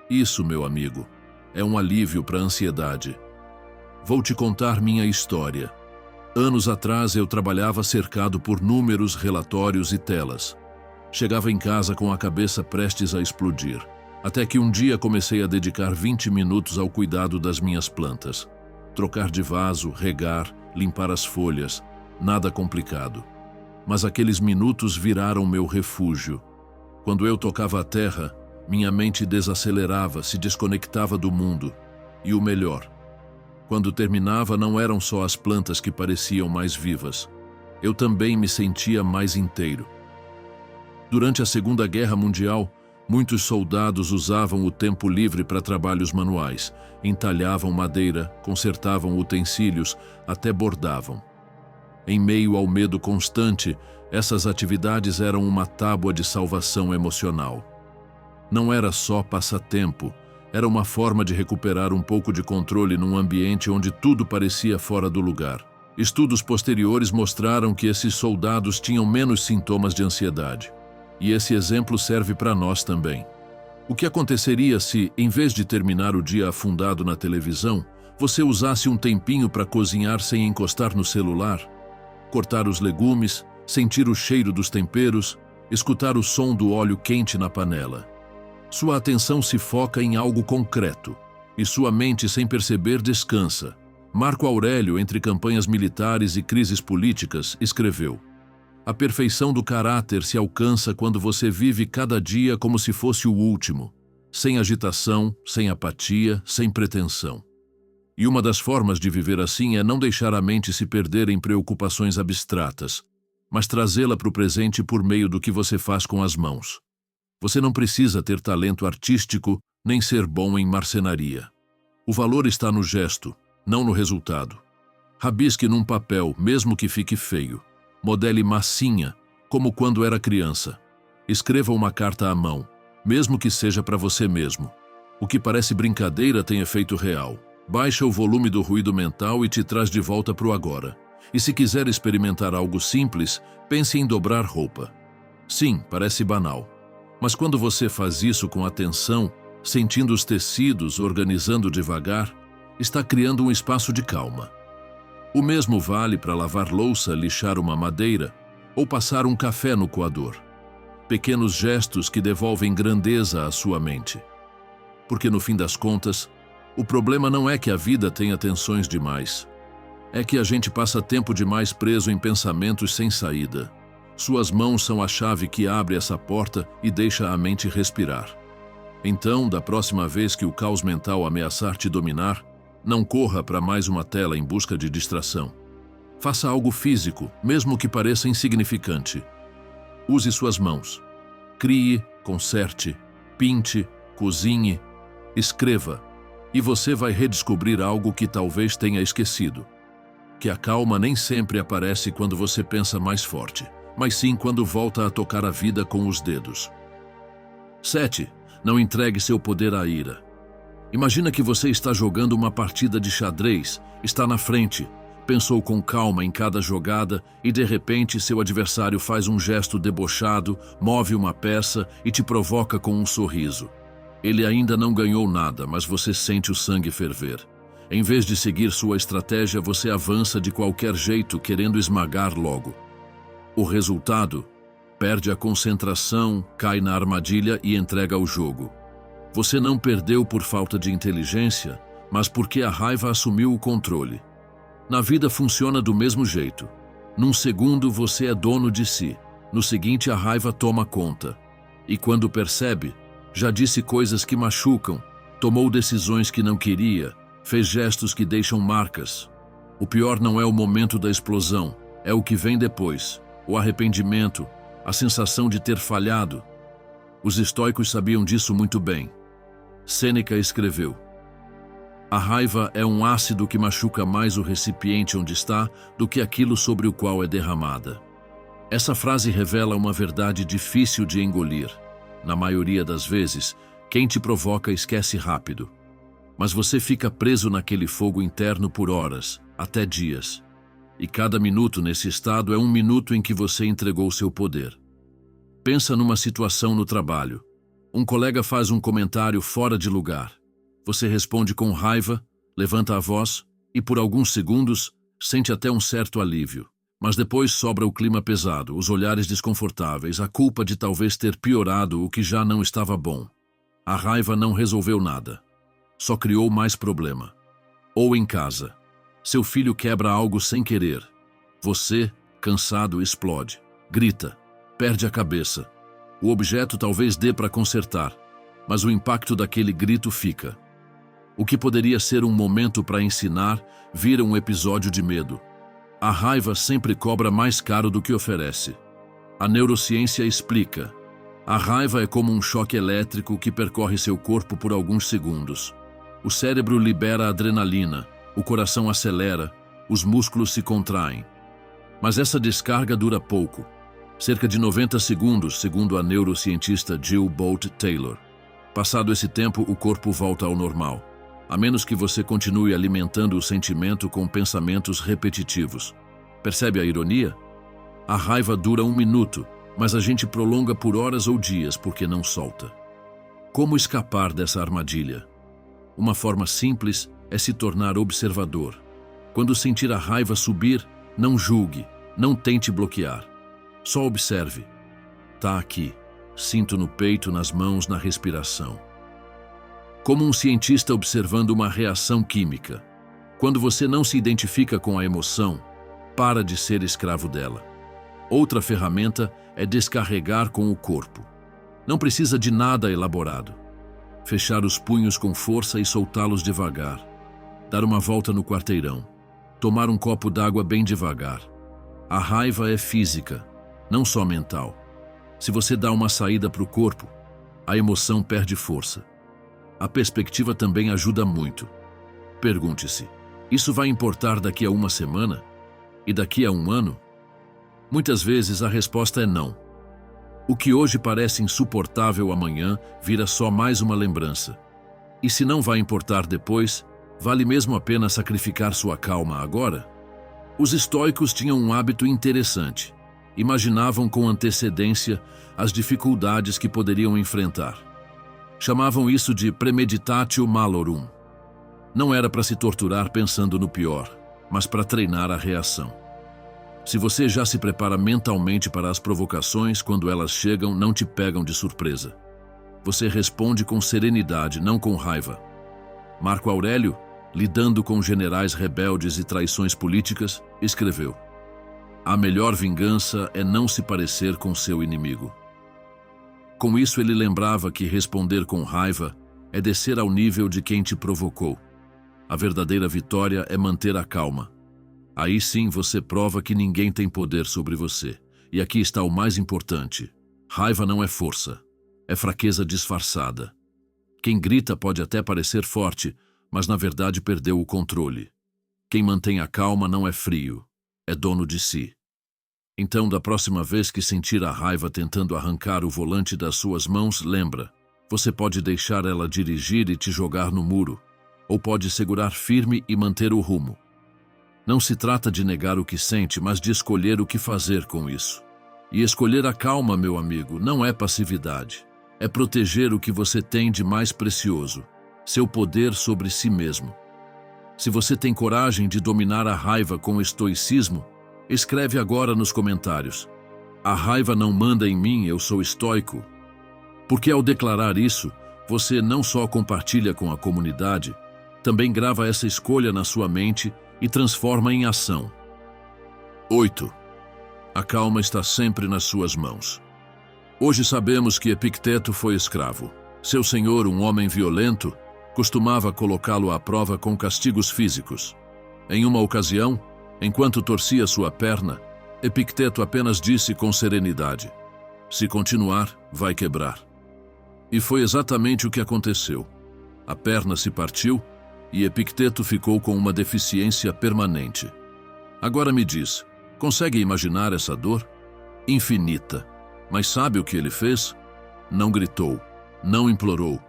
[SPEAKER 1] Isso, meu amigo, é um alívio para a ansiedade. Vou te contar minha história. Anos atrás eu trabalhava cercado por números, relatórios e telas. Chegava em casa com a cabeça prestes a explodir. Até que um dia comecei a dedicar 20 minutos ao cuidado das minhas plantas. Trocar de vaso, regar, limpar as folhas, nada complicado. Mas aqueles minutos viraram meu refúgio. Quando eu tocava a terra, minha mente desacelerava, se desconectava do mundo. E o melhor, quando terminava não eram só as plantas que pareciam mais vivas. Eu também me sentia mais inteiro. Durante a Segunda Guerra Mundial, muitos soldados usavam o tempo livre para trabalhos manuais, entalhavam madeira, consertavam utensílios, até bordavam. Em meio ao medo constante, essas atividades eram uma tábua de salvação emocional. Não era só passatempo, era uma forma de recuperar um pouco de controle num ambiente onde tudo parecia fora do lugar. Estudos posteriores mostraram que esses soldados tinham menos sintomas de ansiedade. E esse exemplo serve para nós também. O que aconteceria se, em vez de terminar o dia afundado na televisão, você usasse um tempinho para cozinhar sem encostar no celular? Cortar os legumes, sentir o cheiro dos temperos, escutar o som do óleo quente na panela. Sua atenção se foca em algo concreto, e sua mente, sem perceber, descansa. Marco Aurélio, entre campanhas militares e crises políticas, escreveu: "A perfeição do caráter se alcança quando você vive cada dia como se fosse o último, sem agitação, sem apatia, sem pretensão." E uma das formas de viver assim é não deixar a mente se perder em preocupações abstratas, mas trazê-la para o presente por meio do que você faz com as mãos. Você não precisa ter talento artístico, nem ser bom em marcenaria. O valor está no gesto, não no resultado. Rabisque num papel, mesmo que fique feio. Modele massinha, como quando era criança. Escreva uma carta à mão, mesmo que seja para você mesmo. O que parece brincadeira tem efeito real. Baixa o volume do ruído mental e te traz de volta para o agora. E se quiser experimentar algo simples, pense em dobrar roupa. Sim, parece banal. Mas quando você faz isso com atenção, sentindo os tecidos, organizando devagar, está criando um espaço de calma. O mesmo vale para lavar louça, lixar uma madeira ou passar um café no coador. Pequenos gestos que devolvem grandeza à sua mente. Porque no fim das contas, o problema não é que a vida tenha tensões demais. É que a gente passa tempo demais preso em pensamentos sem saída. Suas mãos são a chave que abre essa porta e deixa a mente respirar. Então, da próxima vez que o caos mental ameaçar te dominar, não corra para mais uma tela em busca de distração. Faça algo físico, mesmo que pareça insignificante. Use suas mãos. Crie, conserte, pinte, cozinhe, escreva. E você vai redescobrir algo que talvez tenha esquecido. Que a calma nem sempre aparece quando você pensa mais forte, mas sim quando volta a tocar a vida com os dedos. 7. Não entregue seu poder à ira. Imagina que você está jogando uma partida de xadrez, está na frente, pensou com calma em cada jogada e de repente seu adversário faz um gesto debochado, move uma peça e te provoca com um sorriso. Ele ainda não ganhou nada, mas você sente o sangue ferver. Em vez de seguir sua estratégia, você avança de qualquer jeito, querendo esmagar logo. O resultado? perde a concentração, cai na armadilha e entrega o jogo. Você não perdeu por falta de inteligência, mas porque a raiva assumiu o controle. Na vida funciona do mesmo jeito. Num segundo você é dono de si, no seguinte a raiva toma conta. E quando percebe, já disse coisas que machucam, tomou decisões que não queria, fez gestos que deixam marcas. O pior não é o momento da explosão, é o que vem depois, o arrependimento, a sensação de ter falhado. Os estoicos sabiam disso muito bem. Sêneca escreveu: a raiva é um ácido que machuca mais o recipiente onde está do que aquilo sobre o qual é derramada. Essa frase revela uma verdade difícil de engolir. Na maioria das vezes, quem te provoca esquece rápido. Mas você fica preso naquele fogo interno por horas, até dias. E cada minuto nesse estado é um minuto em que você entregou seu poder. Pensa numa situação no trabalho. Um colega faz um comentário fora de lugar. Você responde com raiva, levanta a voz e, por alguns segundos, sente até um certo alívio. Mas depois sobra o clima pesado, os olhares desconfortáveis, a culpa de talvez ter piorado o que já não estava bom. A raiva não resolveu nada. Só criou mais problema. Ou em casa. Seu filho quebra algo sem querer. Você, cansado, explode. Grita. Perde a cabeça. O objeto talvez dê para consertar, mas o impacto daquele grito fica. O que poderia ser um momento para ensinar, vira um episódio de medo. A raiva sempre cobra mais caro do que oferece. A neurociência explica. A raiva é como um choque elétrico que percorre seu corpo por alguns segundos. O cérebro libera adrenalina, o coração acelera, os músculos se contraem. Mas essa descarga dura pouco. Cerca de 90 segundos, segundo a neurocientista Jill Bolte Taylor. Passado esse tempo, o corpo volta ao normal, a menos que você continue alimentando o sentimento com pensamentos repetitivos. Percebe a ironia? A raiva dura um minuto, mas a gente prolonga por horas ou dias porque não solta. Como escapar dessa armadilha? Uma forma simples é se tornar observador. Quando sentir a raiva subir, não julgue, não tente bloquear. Só observe. Tá aqui. Sinto no peito, nas mãos, na respiração. Como um cientista observando uma reação química. Quando você não se identifica com a emoção, para de ser escravo dela. Outra ferramenta é descarregar com o corpo. Não precisa de nada elaborado. Fechar os punhos com força e soltá-los devagar. Dar uma volta no quarteirão. Tomar um copo d'água bem devagar. A raiva é física, não só mental. Se você dá uma saída para o corpo, a emoção perde força. A perspectiva também ajuda muito. Pergunte-se, isso vai importar daqui a uma semana? E daqui a um ano? Muitas vezes a resposta é não. O que hoje parece insuportável amanhã vira só mais uma lembrança. E se não vai importar depois, vale mesmo a pena sacrificar sua calma agora? Os estoicos tinham um hábito interessante. Imaginavam com antecedência as dificuldades que poderiam enfrentar. Chamavam isso de premeditatio malorum. Não era para se torturar pensando no pior, mas para treinar a reação. Se você já se prepara mentalmente para as provocações, quando elas chegam, não te pegam de surpresa. Você responde com serenidade, não com raiva. Marco Aurélio, lidando com generais rebeldes e traições políticas, escreveu: a melhor vingança é não se parecer com seu inimigo. Com isso ele lembrava que responder com raiva é descer ao nível de quem te provocou. A verdadeira vitória é manter a calma. Aí sim você prova que ninguém tem poder sobre você. E aqui está o mais importante. Raiva não é força, é fraqueza disfarçada. Quem grita pode até parecer forte, mas na verdade perdeu o controle. Quem mantém a calma não é frio, é dono de si. Então, da próxima vez que sentir a raiva tentando arrancar o volante das suas mãos, lembra, você pode deixar ela dirigir e te jogar no muro, ou pode segurar firme e manter o rumo. Não se trata de negar o que sente, mas de escolher o que fazer com isso. E escolher a calma, meu amigo, não é passividade. É proteger o que você tem de mais precioso, seu poder sobre si mesmo. Se você tem coragem de dominar a raiva com estoicismo, escreve agora nos comentários: A raiva não manda em mim, eu sou estoico. Porque ao declarar isso, você não só compartilha com a comunidade, também grava essa escolha na sua mente e transforma em ação. 8. A calma está sempre nas suas mãos. Hoje sabemos que Epicteto foi escravo. Seu senhor, um homem violento, costumava colocá-lo à prova com castigos físicos. Em uma ocasião, enquanto torcia sua perna, Epicteto apenas disse com serenidade: "Se continuar, vai quebrar." E foi exatamente o que aconteceu. A perna se partiu e Epicteto ficou com uma deficiência permanente. Agora me diz, consegue imaginar essa dor? Infinita. Mas sabe o que ele fez? Não gritou, não implorou,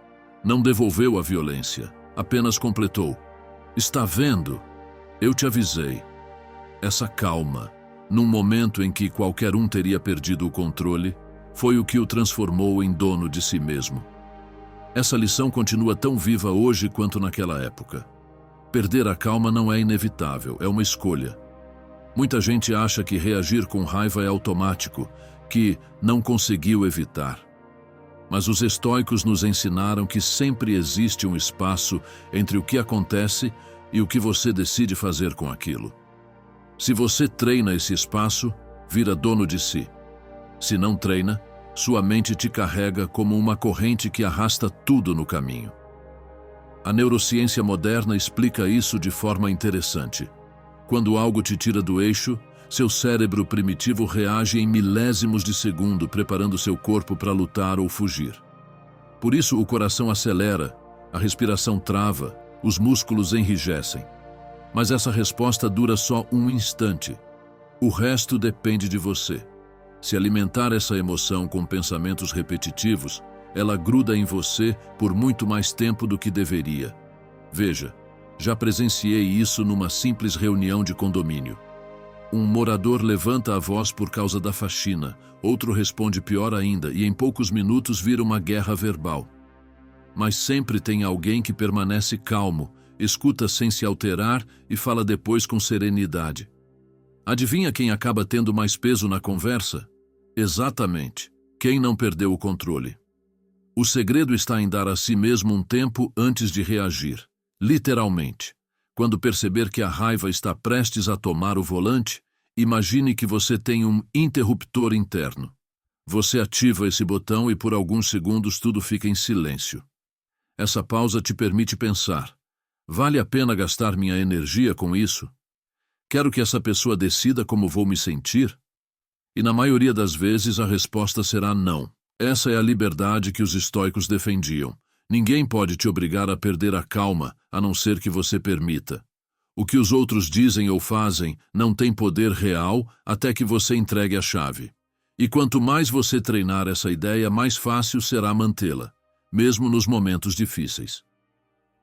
[SPEAKER 1] não devolveu a violência, apenas completou: "Está vendo? Eu te avisei." Essa calma, num momento em que qualquer um teria perdido o controle, foi o que o transformou em dono de si mesmo. Essa lição continua tão viva hoje quanto naquela época. Perder a calma não é inevitável, é uma escolha. Muita gente acha que reagir com raiva é automático, que não conseguiu evitar. Mas os estoicos nos ensinaram que sempre existe um espaço entre o que acontece e o que você decide fazer com aquilo. Se você treina esse espaço, vira dono de si. Se não treina, sua mente te carrega como uma corrente que arrasta tudo no caminho. A neurociência moderna explica isso de forma interessante. Quando algo te tira do eixo, seu cérebro primitivo reage em milésimos de segundo, preparando seu corpo para lutar ou fugir. Por isso, o coração acelera, a respiração trava, os músculos enrijecem. Mas essa resposta dura só um instante. O resto depende de você. Se alimentar essa emoção com pensamentos repetitivos, ela gruda em você por muito mais tempo do que deveria. Veja, já presenciei isso numa simples reunião de condomínio. Um morador levanta a voz por causa da faxina, outro responde pior ainda e em poucos minutos vira uma guerra verbal. Mas sempre tem alguém que permanece calmo, escuta sem se alterar e fala depois com serenidade. Adivinha quem acaba tendo mais peso na conversa? Exatamente, quem não perdeu o controle. O segredo está em dar a si mesmo um tempo antes de reagir, literalmente. Quando perceber que a raiva está prestes a tomar o volante, imagine que você tem um interruptor interno. Você ativa esse botão e por alguns segundos tudo fica em silêncio. Essa pausa te permite pensar: vale a pena gastar minha energia com isso? Quero que essa pessoa decida como vou me sentir? E na maioria das vezes a resposta será não. Essa é a liberdade que os estoicos defendiam. Ninguém pode te obrigar a perder a calma, a não ser que você permita. O que os outros dizem ou fazem não tem poder real até que você entregue a chave. E quanto mais você treinar essa ideia, mais fácil será mantê-la, mesmo nos momentos difíceis.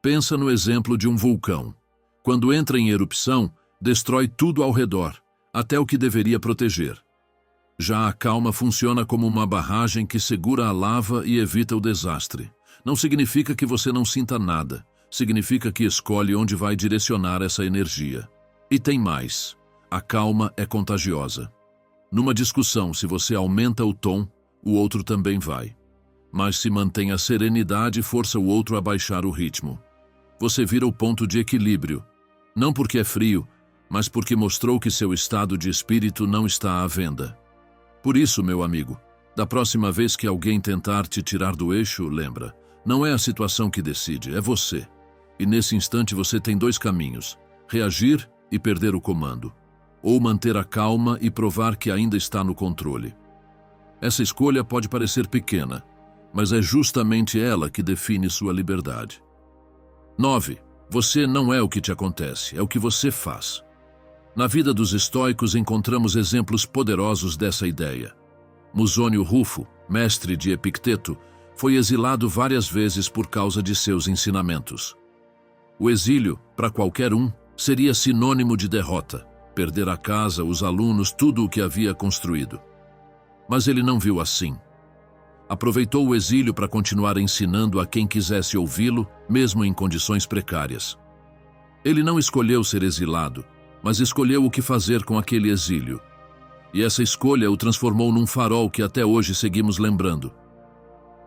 [SPEAKER 1] Pensa no exemplo de um vulcão. Quando entra em erupção, destrói tudo ao redor, até o que deveria proteger. Já a calma funciona como uma barragem que segura a lava e evita o desastre. Não significa que você não sinta nada. Significa que escolhe onde vai direcionar essa energia. E tem mais. A calma é contagiosa. Numa discussão, se você aumenta o tom, o outro também vai. Mas se mantém a serenidade, força o outro a baixar o ritmo. Você vira o ponto de equilíbrio. Não porque é frio, mas porque mostrou que seu estado de espírito não está à venda. Por isso, meu amigo, da próxima vez que alguém tentar te tirar do eixo, lembra, não é a situação que decide, é você. E nesse instante você tem dois caminhos: reagir e perder o comando, ou manter a calma e provar que ainda está no controle. Essa escolha pode parecer pequena, mas é justamente ela que define sua liberdade. 9. Você não é o que te acontece, é o que você faz. Na vida dos estoicos encontramos exemplos poderosos dessa ideia. Musônio Rufo, mestre de Epicteto, foi exilado várias vezes por causa de seus ensinamentos. O exílio, para qualquer um, seria sinônimo de derrota, perder a casa, os alunos, tudo o que havia construído. Mas ele não viu assim. Aproveitou o exílio para continuar ensinando a quem quisesse ouvi-lo, mesmo em condições precárias. Ele não escolheu ser exilado, mas escolheu o que fazer com aquele exílio. E essa escolha o transformou num farol que até hoje seguimos lembrando.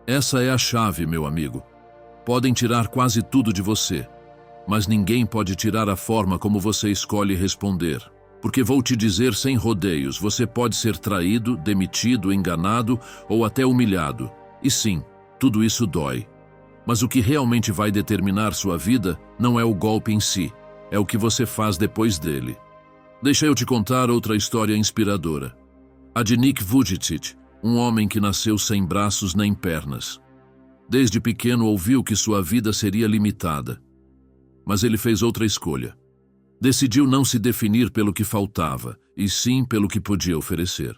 [SPEAKER 1] Essa é a chave, meu amigo. Podem tirar quase tudo de você, mas ninguém pode tirar a forma como você escolhe responder. Porque vou te dizer sem rodeios, você pode ser traído, demitido, enganado ou até humilhado. E sim, tudo isso dói. Mas o que realmente vai determinar sua vida não é o golpe em si, é o que você faz depois dele. Deixa eu te contar outra história inspiradora. A de Nick Vujicic, um homem que nasceu sem braços nem pernas. Desde pequeno ouviu que sua vida seria limitada. Mas ele fez outra escolha. Decidiu não se definir pelo que faltava, e sim pelo que podia oferecer.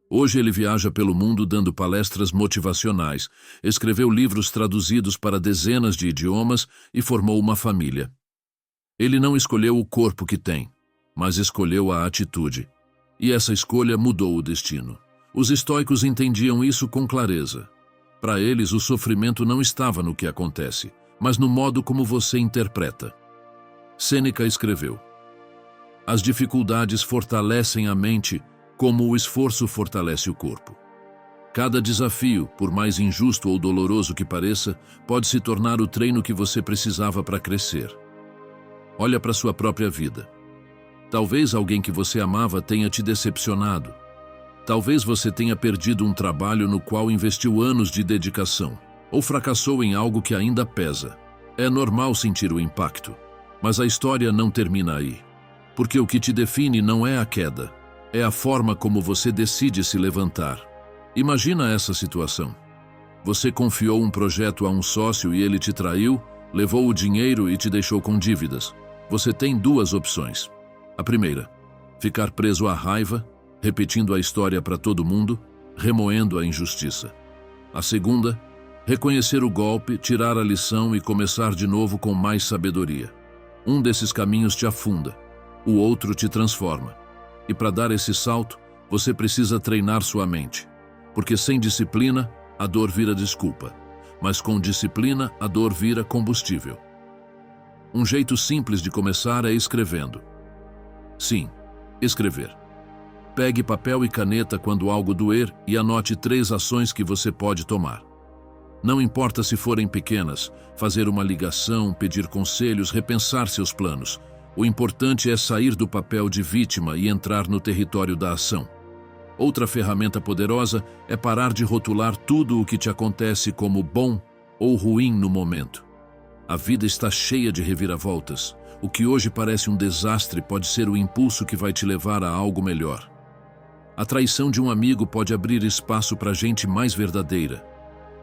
[SPEAKER 1] Hoje ele viaja pelo mundo dando palestras motivacionais, escreveu livros traduzidos para dezenas de idiomas e formou uma família. Ele não escolheu o corpo que tem, mas escolheu a atitude. E essa escolha mudou o destino. Os estoicos entendiam isso com clareza. Para eles, o sofrimento não estava no que acontece, mas no modo como você interpreta. Sêneca escreveu: as dificuldades fortalecem a mente como o esforço fortalece o corpo. Cada desafio, por mais injusto ou doloroso que pareça, pode se tornar o treino que você precisava para crescer. Olha para sua própria vida. Talvez alguém que você amava tenha te decepcionado. Talvez você tenha perdido um trabalho no qual investiu anos de dedicação, ou fracassou em algo que ainda pesa. É normal sentir o impacto, mas a história não termina aí. Porque o que te define não é a queda, é a forma como você decide se levantar. Imagina essa situação. Você confiou um projeto a um sócio e ele te traiu, levou o dinheiro e te deixou com dívidas. Você tem duas opções. A primeira, ficar preso à raiva, repetindo a história para todo mundo, remoendo a injustiça. A segunda, reconhecer o golpe, tirar a lição e começar de novo com mais sabedoria. Um desses caminhos te afunda, o outro te transforma. E para dar esse salto, você precisa treinar sua mente. Porque sem disciplina, a dor vira desculpa. Mas com disciplina, a dor vira combustível. Um jeito simples de começar é escrevendo. Sim, escrever. Pegue papel e caneta quando algo doer e anote 3 ações que você pode tomar. Não importa se forem pequenas, fazer uma ligação, pedir conselhos, repensar seus planos. O importante é sair do papel de vítima e entrar no território da ação. Outra ferramenta poderosa é parar de rotular tudo o que te acontece como bom ou ruim no momento. A vida está cheia de reviravoltas. O que hoje parece um desastre pode ser o impulso que vai te levar a algo melhor. A traição de um amigo pode abrir espaço para gente mais verdadeira.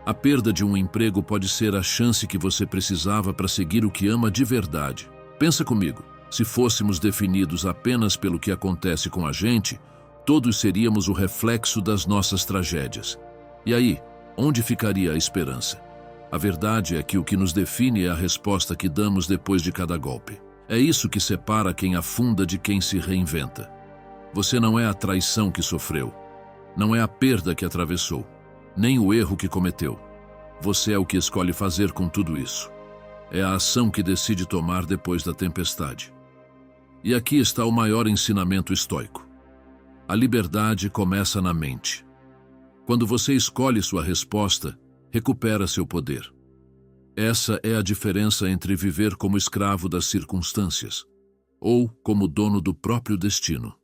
[SPEAKER 1] A perda de um emprego pode ser a chance que você precisava para seguir o que ama de verdade. Pensa comigo, se fôssemos definidos apenas pelo que acontece com a gente, todos seríamos o reflexo das nossas tragédias. E aí, onde ficaria a esperança? A verdade é que o que nos define é a resposta que damos depois de cada golpe. É isso que separa quem afunda de quem se reinventa. Você não é a traição que sofreu, não é a perda que atravessou, nem o erro que cometeu. Você é o que escolhe fazer com tudo isso. É a ação que decide tomar depois da tempestade. E aqui está o maior ensinamento estoico. A liberdade começa na mente. Quando você escolhe sua resposta, recupera seu poder. Essa é a diferença entre viver como escravo das circunstâncias ou como dono do próprio destino.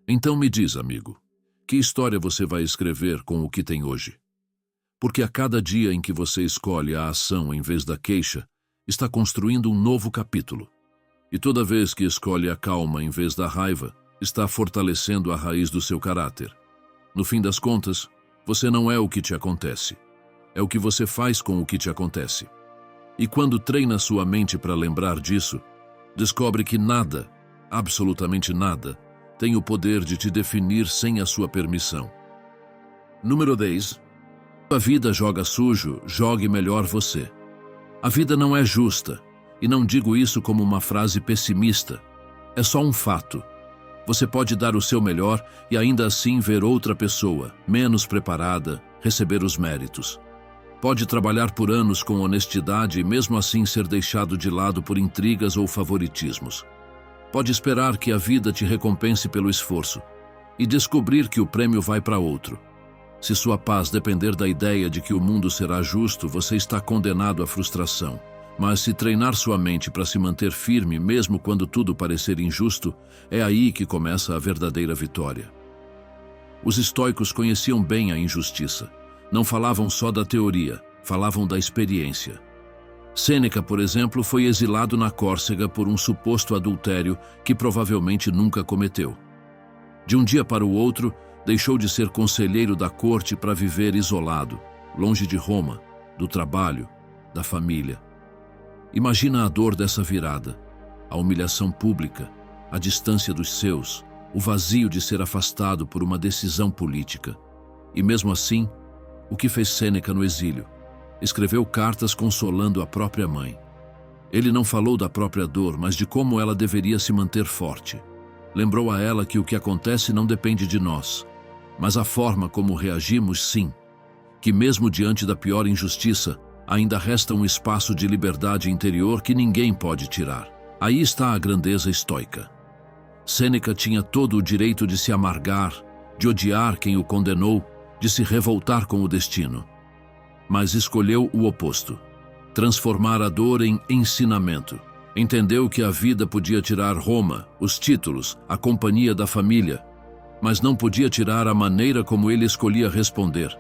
[SPEAKER 1] Então me diz, amigo, que história você vai escrever com o que tem hoje? Porque a cada dia em que você escolhe a ação em vez da queixa, está construindo um novo capítulo. E toda vez que escolhe a calma em vez da raiva, está fortalecendo a raiz do seu caráter. No fim das contas, você não é o que te acontece. É o que você faz com o que te acontece. E quando treina sua mente para lembrar disso, descobre que nada, absolutamente nada, tem o poder de te definir sem a sua permissão. Número 10. A vida joga sujo, jogue melhor você. A vida não é justa, e não digo isso como uma frase pessimista. É só um fato. Você pode dar o seu melhor e ainda assim ver outra pessoa, menos preparada, receber os méritos. Pode trabalhar por anos com honestidade e mesmo assim ser deixado de lado por intrigas ou favoritismos. Pode esperar que a vida te recompense pelo esforço, e descobrir que o prêmio vai para outro. Se sua paz depender da ideia de que o mundo será justo, você está condenado à frustração. Mas se treinar sua mente para se manter firme, mesmo quando tudo parecer injusto, é aí que começa a verdadeira vitória. Os estoicos conheciam bem a injustiça. Não falavam só da teoria, falavam da experiência. Sêneca, por exemplo, foi exilado na Córcega por um suposto adultério que provavelmente nunca cometeu. De um dia para o outro, deixou de ser conselheiro da corte para viver isolado, longe de Roma, do trabalho, da família. Imagina a dor dessa virada, a humilhação pública, a distância dos seus, o vazio de ser afastado por uma decisão política. E mesmo assim, o que fez Sêneca no exílio? Escreveu cartas consolando a própria mãe. Ele não falou da própria dor, mas de como ela deveria se manter forte. Lembrou a ela que o que acontece não depende de nós, mas a forma como reagimos, sim. Que mesmo diante da pior injustiça, ainda resta um espaço de liberdade interior que ninguém pode tirar. Aí está a grandeza estoica. Sêneca tinha todo o direito de se amargar, de odiar quem o condenou, de se revoltar com o destino. Mas escolheu o oposto. Transformar a dor em ensinamento. Entendeu que a vida podia tirar Roma, os títulos, a companhia da família, mas não podia tirar a maneira como ele escolhia responder.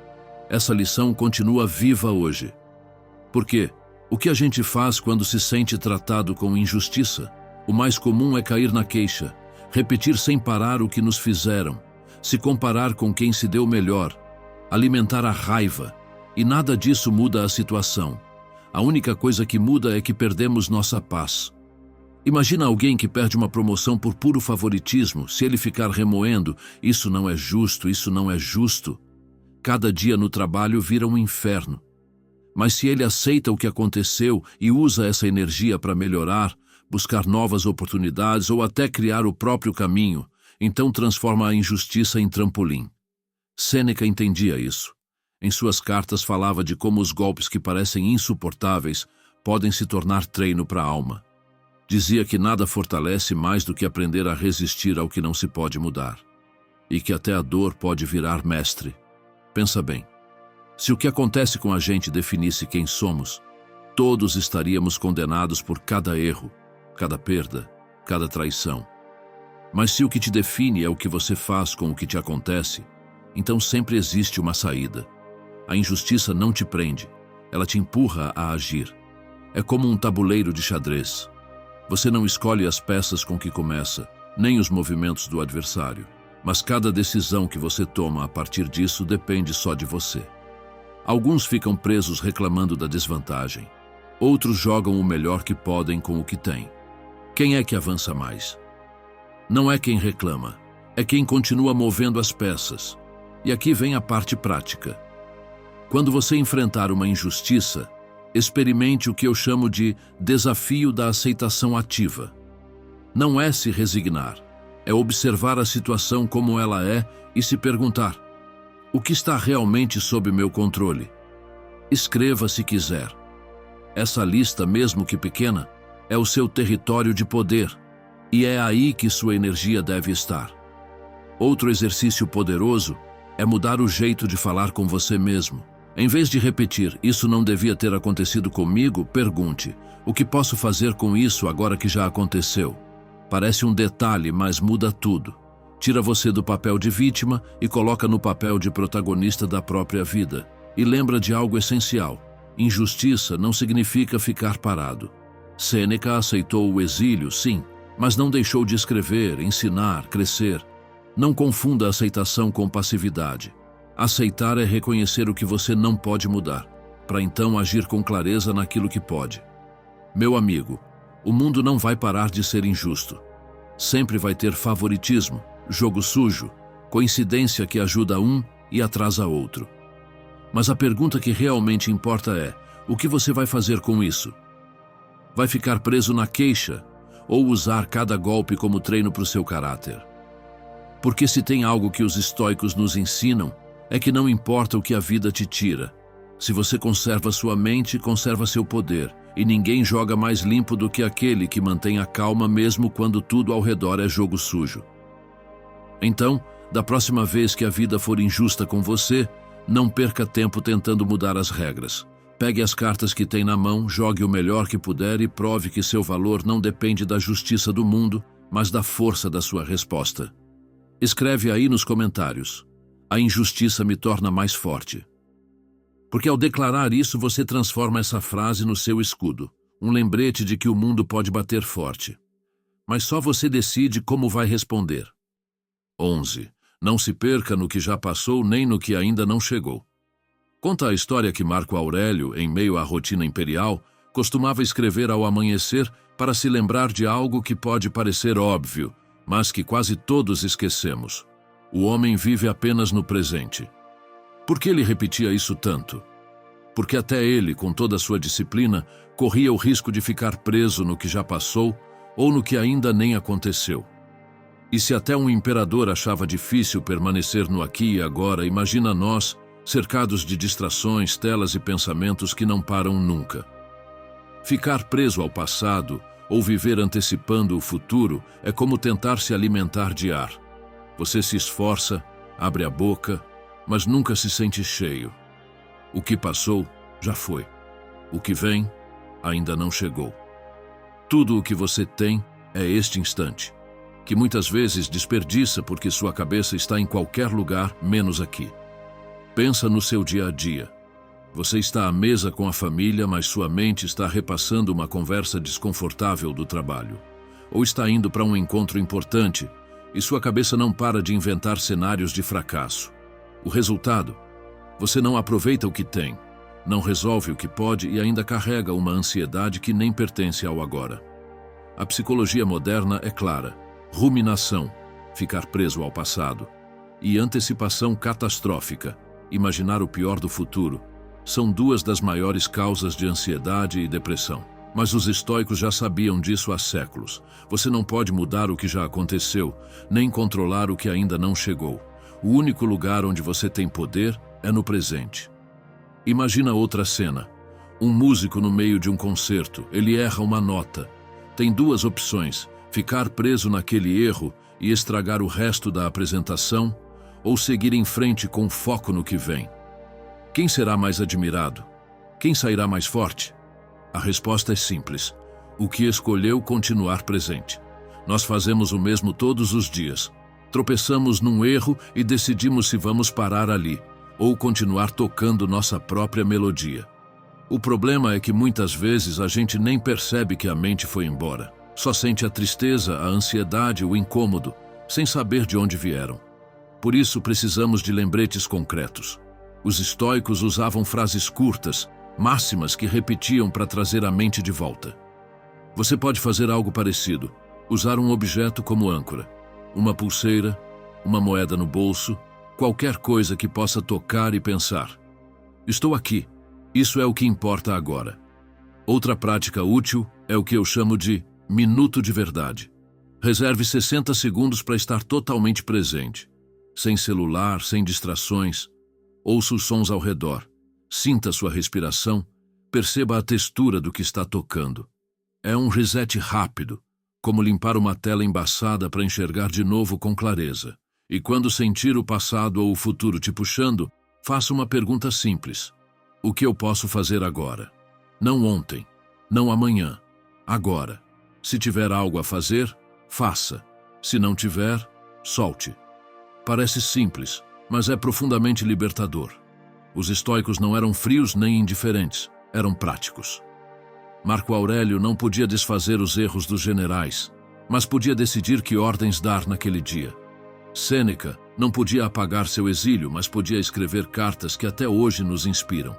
[SPEAKER 1] Essa lição continua viva hoje. Porque o que a gente faz quando se sente tratado com injustiça? O mais comum é cair na queixa, repetir sem parar o que nos fizeram, se comparar com quem se deu melhor, alimentar a raiva, e nada disso muda a situação. A única coisa que muda é que perdemos nossa paz. Imagina alguém que perde uma promoção por puro favoritismo. Se ele ficar remoendo, isso não é justo, isso não é justo. Cada dia no trabalho vira um inferno. Mas se ele aceita o que aconteceu e usa essa energia para melhorar, buscar novas oportunidades ou até criar o próprio caminho, então transforma a injustiça em trampolim. Sêneca entendia isso. Em suas cartas falava de como os golpes que parecem insuportáveis podem se tornar treino para a alma. Dizia que nada fortalece mais do que aprender a resistir ao que não se pode mudar. E que até a dor pode virar mestre. Pensa bem. Se o que acontece com a gente definisse quem somos, todos estaríamos condenados por cada erro, cada perda, cada traição. Mas se o que te define é o que você faz com o que te acontece, então sempre existe uma saída. A injustiça não te prende, ela te empurra a agir. É como um tabuleiro de xadrez. Você não escolhe as peças com que começa, nem os movimentos do adversário, mas cada decisão que você toma a partir disso depende só de você. Alguns ficam presos reclamando da desvantagem. Outros jogam o melhor que podem com o que têm. Quem é que avança mais? Não é quem reclama, é quem continua movendo as peças. E aqui vem a parte prática. Quando você enfrentar uma injustiça, experimente o que eu chamo de desafio da aceitação ativa. Não é se resignar, é observar a situação como ela é e se perguntar: o que está realmente sob meu controle? Escreva se quiser. Essa lista, mesmo que pequena, é o seu território de poder, e é aí que sua energia deve estar. Outro exercício poderoso é mudar o jeito de falar com você mesmo. Em vez de repetir, isso não devia ter acontecido comigo, pergunte: o que posso fazer com isso agora que já aconteceu? Parece um detalhe, mas muda tudo. Tira você do papel de vítima e coloca no papel de protagonista da própria vida. E lembra de algo essencial: injustiça não significa ficar parado. Sêneca aceitou o exílio, sim, mas não deixou de escrever, ensinar, crescer. Não confunda aceitação com passividade. Aceitar é reconhecer o que você não pode mudar, para então agir com clareza naquilo que pode. Meu amigo, o mundo não vai parar de ser injusto. Sempre vai ter favoritismo, jogo sujo, coincidência que ajuda um e atrasa outro. Mas a pergunta que realmente importa é: o que você vai fazer com isso? Vai ficar preso na queixa ou usar cada golpe como treino para o seu caráter? Porque se tem algo que os estoicos nos ensinam, é que não importa o que a vida te tira. Se você conserva sua mente, conserva seu poder, e ninguém joga mais limpo do que aquele que mantém a calma mesmo quando tudo ao redor é jogo sujo. Então, Da próxima vez que a vida for injusta com você, não perca tempo tentando mudar as regras. Pegue as cartas que tem na mão, jogue o melhor que puder e prove que seu valor não depende da justiça do mundo, mas da força da sua resposta. Escreve aí nos comentários: a injustiça me torna mais forte. Porque ao declarar isso, você transforma essa frase no seu escudo, um lembrete de que o mundo pode bater forte. Mas só você decide como vai responder. 11. Não se perca no que já passou nem no que ainda não chegou. Conta a história que Marco Aurélio, em meio à rotina imperial, costumava escrever ao amanhecer para se lembrar de algo que pode parecer óbvio, mas que quase todos esquecemos. O homem vive apenas no presente. Por que ele repetia isso tanto? Porque até ele, com toda a sua disciplina, corria o risco de ficar preso no que já passou ou no que ainda nem aconteceu. E se até um imperador achava difícil permanecer no aqui e agora, imagina nós, cercados de distrações, telas e pensamentos que não param nunca. Ficar preso ao passado ou viver antecipando o futuro é como tentar se alimentar de ar. Você se esforça, abre a boca, mas nunca se sente cheio. O que passou, já foi. O que vem, ainda não chegou. Tudo o que você tem é este instante, que muitas vezes desperdiça porque sua cabeça está em qualquer lugar, menos aqui. Pensa no seu dia a dia. Você está à mesa com a família, mas sua mente está repassando uma conversa desconfortável do trabalho. Ou está indo para um encontro importante e sua cabeça não para de inventar cenários de fracasso. O resultado? Você não aproveita o que tem, não resolve o que pode e ainda carrega uma ansiedade que nem pertence ao agora. A psicologia moderna é clara: ruminação, ficar preso ao passado, e antecipação catastrófica, imaginar o pior do futuro, são duas das maiores causas de ansiedade e depressão. Mas os estoicos já sabiam disso há séculos. Você não pode mudar o que já aconteceu, nem controlar o que ainda não chegou. O único lugar onde você tem poder é no presente. Imagina outra cena. Um músico no meio de um concerto, ele erra uma nota. Tem duas opções: ficar preso naquele erro e estragar o resto da apresentação, ou seguir em frente com foco no que vem. Quem será mais admirado? Quem sairá mais forte? A resposta é simples: o que escolheu continuar presente. Nós fazemos o mesmo todos os dias. Tropeçamos num erro e decidimos se vamos parar ali, ou continuar tocando nossa própria melodia. O problema é que muitas vezes a gente nem percebe que a mente foi embora. Só sente a tristeza, a ansiedade, o incômodo, sem saber de onde vieram. Por isso precisamos de lembretes concretos. Os estoicos usavam frases curtas, máximas que repetiam para trazer a mente de volta. Você pode fazer algo parecido, usar um objeto como âncora, uma pulseira, uma moeda no bolso, qualquer coisa que possa tocar e pensar: estou aqui, isso é o que importa agora. Outra prática útil é o que eu chamo de minuto de verdade. Reserve 60 segundos para estar totalmente presente, sem celular, sem distrações. Ouça os sons ao redor, sinta sua respiração, perceba a textura do que está tocando. É um reset rápido, como limpar uma tela embaçada para enxergar de novo com clareza. E quando sentir o passado ou o futuro te puxando, faça uma pergunta simples: o que eu posso fazer agora? Não ontem, não amanhã, agora. Se tiver algo a fazer, faça. Se não tiver, solte. Parece simples, mas é profundamente libertador. Os estoicos não eram frios nem indiferentes, eram práticos. Marco Aurélio não podia desfazer os erros dos generais, mas podia decidir que ordens dar naquele dia. Sêneca não podia apagar seu exílio, mas podia escrever cartas que até hoje nos inspiram.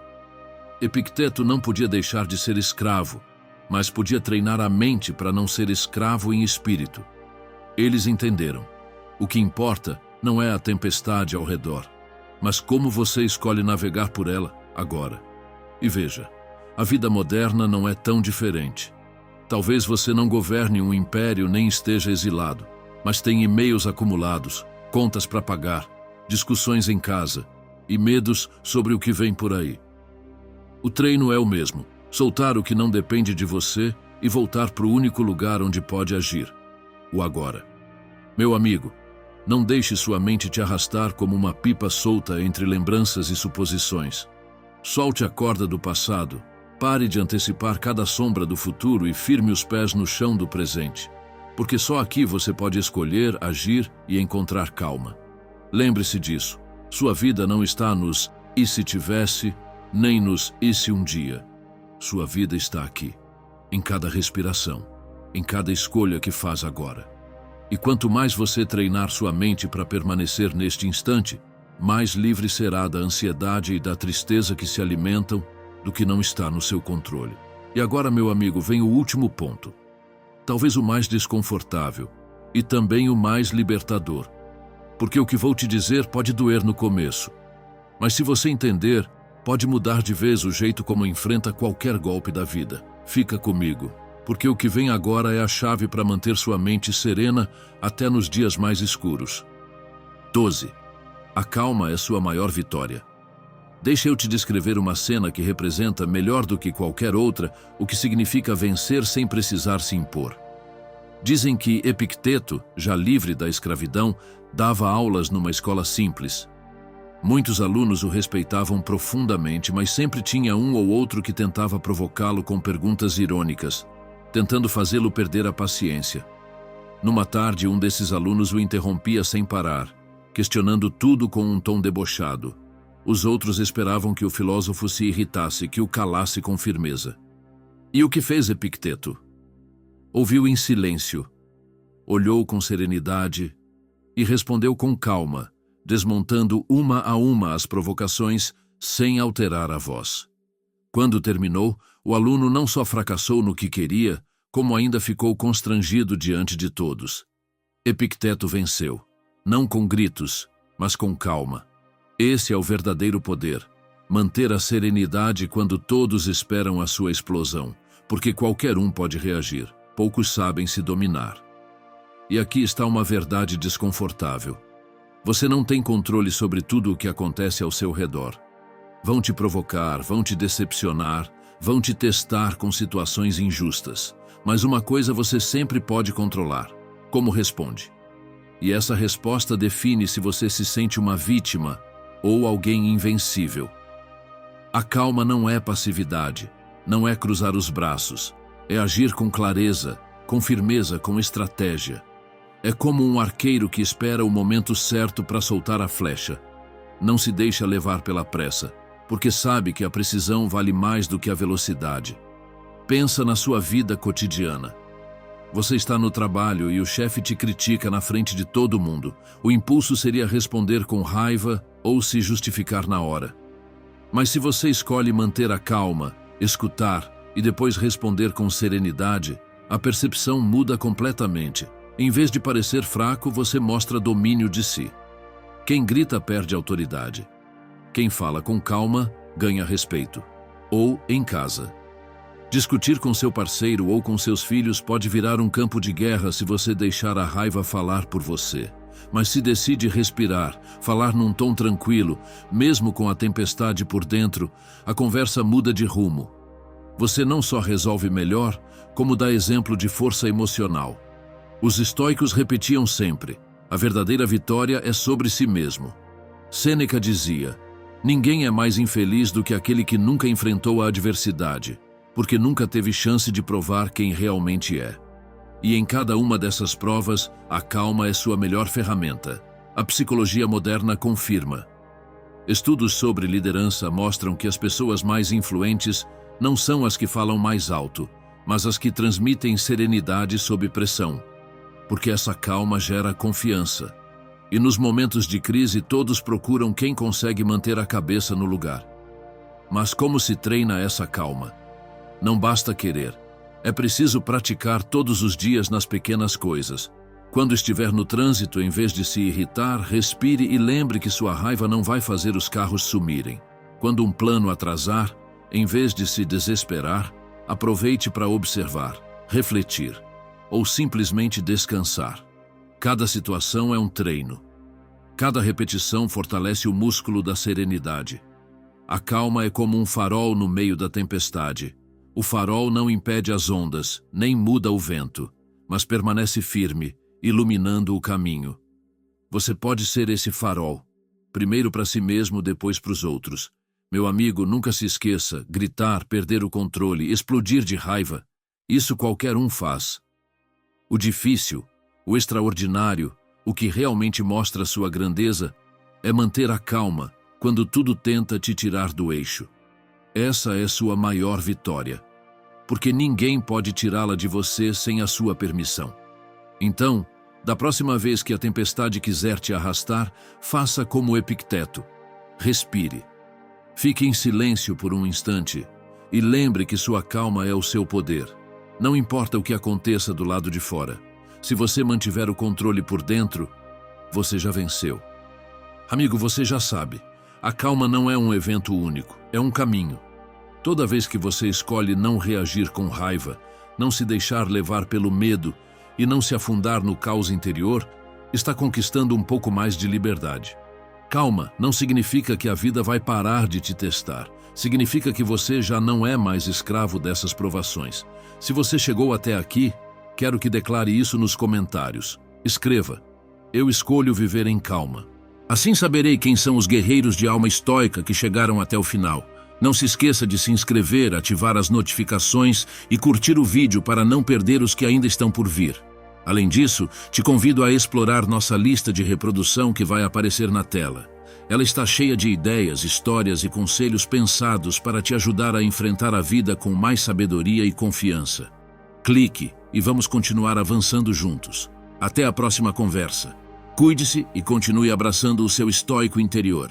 [SPEAKER 1] Epicteto não podia deixar de ser escravo, mas podia treinar a mente para não ser escravo em espírito. Eles entenderam: o que importa não é a tempestade ao redor, mas como você escolhe navegar por ela agora. E veja, a vida moderna não é tão diferente. Talvez você não governe um império nem esteja exilado, mas tem e-mails acumulados, contas para pagar, discussões em casa e medos sobre o que vem por aí. O treino é o mesmo: soltar o que não depende de você e voltar para o único lugar onde pode agir: o agora. Meu amigo, Não deixe sua mente te arrastar como uma pipa solta entre lembranças e suposições. Solte a corda do passado, pare de antecipar cada sombra do futuro e firme os pés no chão do presente, porque só aqui você pode escolher, agir e encontrar calma. Lembre-se disso, sua vida não está nos "e se tivesse", nem nos "e se um dia". Sua vida está aqui, em cada respiração, em cada escolha que faz agora. E quanto mais você treinar sua mente para permanecer neste instante, mais livre será da ansiedade e da tristeza que se alimentam do que não está no seu controle. E agora, meu amigo, vem o último ponto. Talvez o mais desconfortável e também o mais libertador. Porque o que vou te dizer pode doer no começo, mas se você entender, pode mudar de vez o jeito como enfrenta qualquer golpe da vida. Fica comigo, porque o que vem agora é a chave para manter sua mente serena até nos dias mais escuros. 12. A calma é sua maior vitória. Deixa eu te descrever uma cena que representa melhor do que qualquer outra o que significa vencer sem precisar se impor. Dizem que Epicteto, já livre da escravidão, dava aulas numa escola simples. Muitos alunos o respeitavam profundamente, mas sempre tinha um ou outro que tentava provocá-lo com perguntas irônicas, tentando fazê-lo perder a paciência. Numa tarde, um desses alunos o interrompia sem parar, questionando tudo com um tom debochado. Os outros esperavam que o filósofo se irritasse, que o calasse com firmeza. E o que fez Epicteto? Ouviu em silêncio, olhou com serenidade e respondeu com calma, desmontando uma a uma as provocações sem alterar a voz. Quando terminou, o aluno não só fracassou no que queria, como ainda ficou constrangido diante de todos. Epicteto venceu, não com gritos, mas com calma. Esse é o verdadeiro poder, manter a serenidade quando todos esperam a sua explosão, porque qualquer um pode reagir, poucos sabem se dominar. E aqui está uma verdade desconfortável. Você não tem controle sobre tudo o que acontece ao seu redor. Vão te provocar, vão te decepcionar, vão te testar com situações injustas. Mas uma coisa você sempre pode controlar: como responde. E essa resposta define se você se sente uma vítima ou alguém invencível. A calma não é passividade, não é cruzar os braços, é agir com clareza, com firmeza, com estratégia. É como um arqueiro que espera o momento certo para soltar a flecha. Não se deixa levar pela pressa, porque sabe que a precisão vale mais do que a velocidade. Pensa na sua vida cotidiana. Você está no trabalho e o chefe te critica na frente de todo mundo. O impulso seria responder com raiva ou se justificar na hora. Mas se você escolhe manter a calma, escutar e depois responder com serenidade, a percepção muda completamente. Em vez de parecer fraco, você mostra domínio de si. Quem grita perde autoridade. Quem fala com calma ganha respeito. Ou em casa. Discutir com seu parceiro ou com seus filhos pode virar um campo de guerra se você deixar a raiva falar por você. Mas se decide respirar, falar num tom tranquilo, mesmo com a tempestade por dentro, a conversa muda de rumo. Você não só resolve melhor, como dá exemplo de força emocional. Os estoicos repetiam sempre: a verdadeira vitória é sobre si mesmo. Sêneca dizia: ninguém é mais infeliz do que aquele que nunca enfrentou a adversidade, porque nunca teve chance de provar quem realmente é. E em cada uma dessas provas, a calma é sua melhor ferramenta. A psicologia moderna confirma. Estudos sobre liderança mostram que as pessoas mais influentes não são as que falam mais alto, mas as que transmitem serenidade sob pressão, porque essa calma gera confiança. E nos momentos de crise todos procuram quem consegue manter a cabeça no lugar. Mas como se treina essa calma? Não basta querer. É preciso praticar todos os dias nas pequenas coisas. Quando estiver no trânsito, em vez de se irritar, respire e lembre que sua raiva não vai fazer os carros sumirem. Quando um plano atrasar, em vez de se desesperar, aproveite para observar, refletir ou simplesmente descansar. Cada situação é um treino. Cada repetição fortalece o músculo da serenidade. A calma é como um farol no meio da tempestade. O farol não impede as ondas, nem muda o vento, mas permanece firme, iluminando o caminho. Você pode ser esse farol. Primeiro para si mesmo, depois para os outros. Meu amigo, nunca se esqueça, gritar, perder o controle, explodir de raiva. Isso qualquer um faz. O difícil, o extraordinário, o que realmente mostra sua grandeza, é manter a calma quando tudo tenta te tirar do eixo. Essa é sua maior vitória, porque ninguém pode tirá-la de você sem a sua permissão. Então, da próxima vez que a tempestade quiser te arrastar, faça como Epicteto. Respire. Fique em silêncio por um instante e lembre que sua calma é o seu poder. Não importa o que aconteça do lado de fora. Se você mantiver o controle por dentro, você já venceu. Amigo, você já sabe, a calma não é um evento único, é um caminho. Toda vez que você escolhe não reagir com raiva, não se deixar levar pelo medo e não se afundar no caos interior, está conquistando um pouco mais de liberdade. Calma não significa que a vida vai parar de te testar. Significa que você já não é mais escravo dessas provações. Se você chegou até aqui, quero que declare isso nos comentários. Escreva: eu escolho viver em calma. Assim saberei quem são os guerreiros de alma estoica que chegaram até o final. Não se esqueça de se inscrever, ativar as notificações e curtir o vídeo para não perder os que ainda estão por vir. Além disso, te convido a explorar nossa lista de reprodução que vai aparecer na tela. Ela está cheia de ideias, histórias e conselhos pensados para te ajudar a enfrentar a vida com mais sabedoria e confiança. Clique e vamos continuar avançando juntos. Até a próxima conversa. Cuide-se e continue abraçando o seu estoico interior.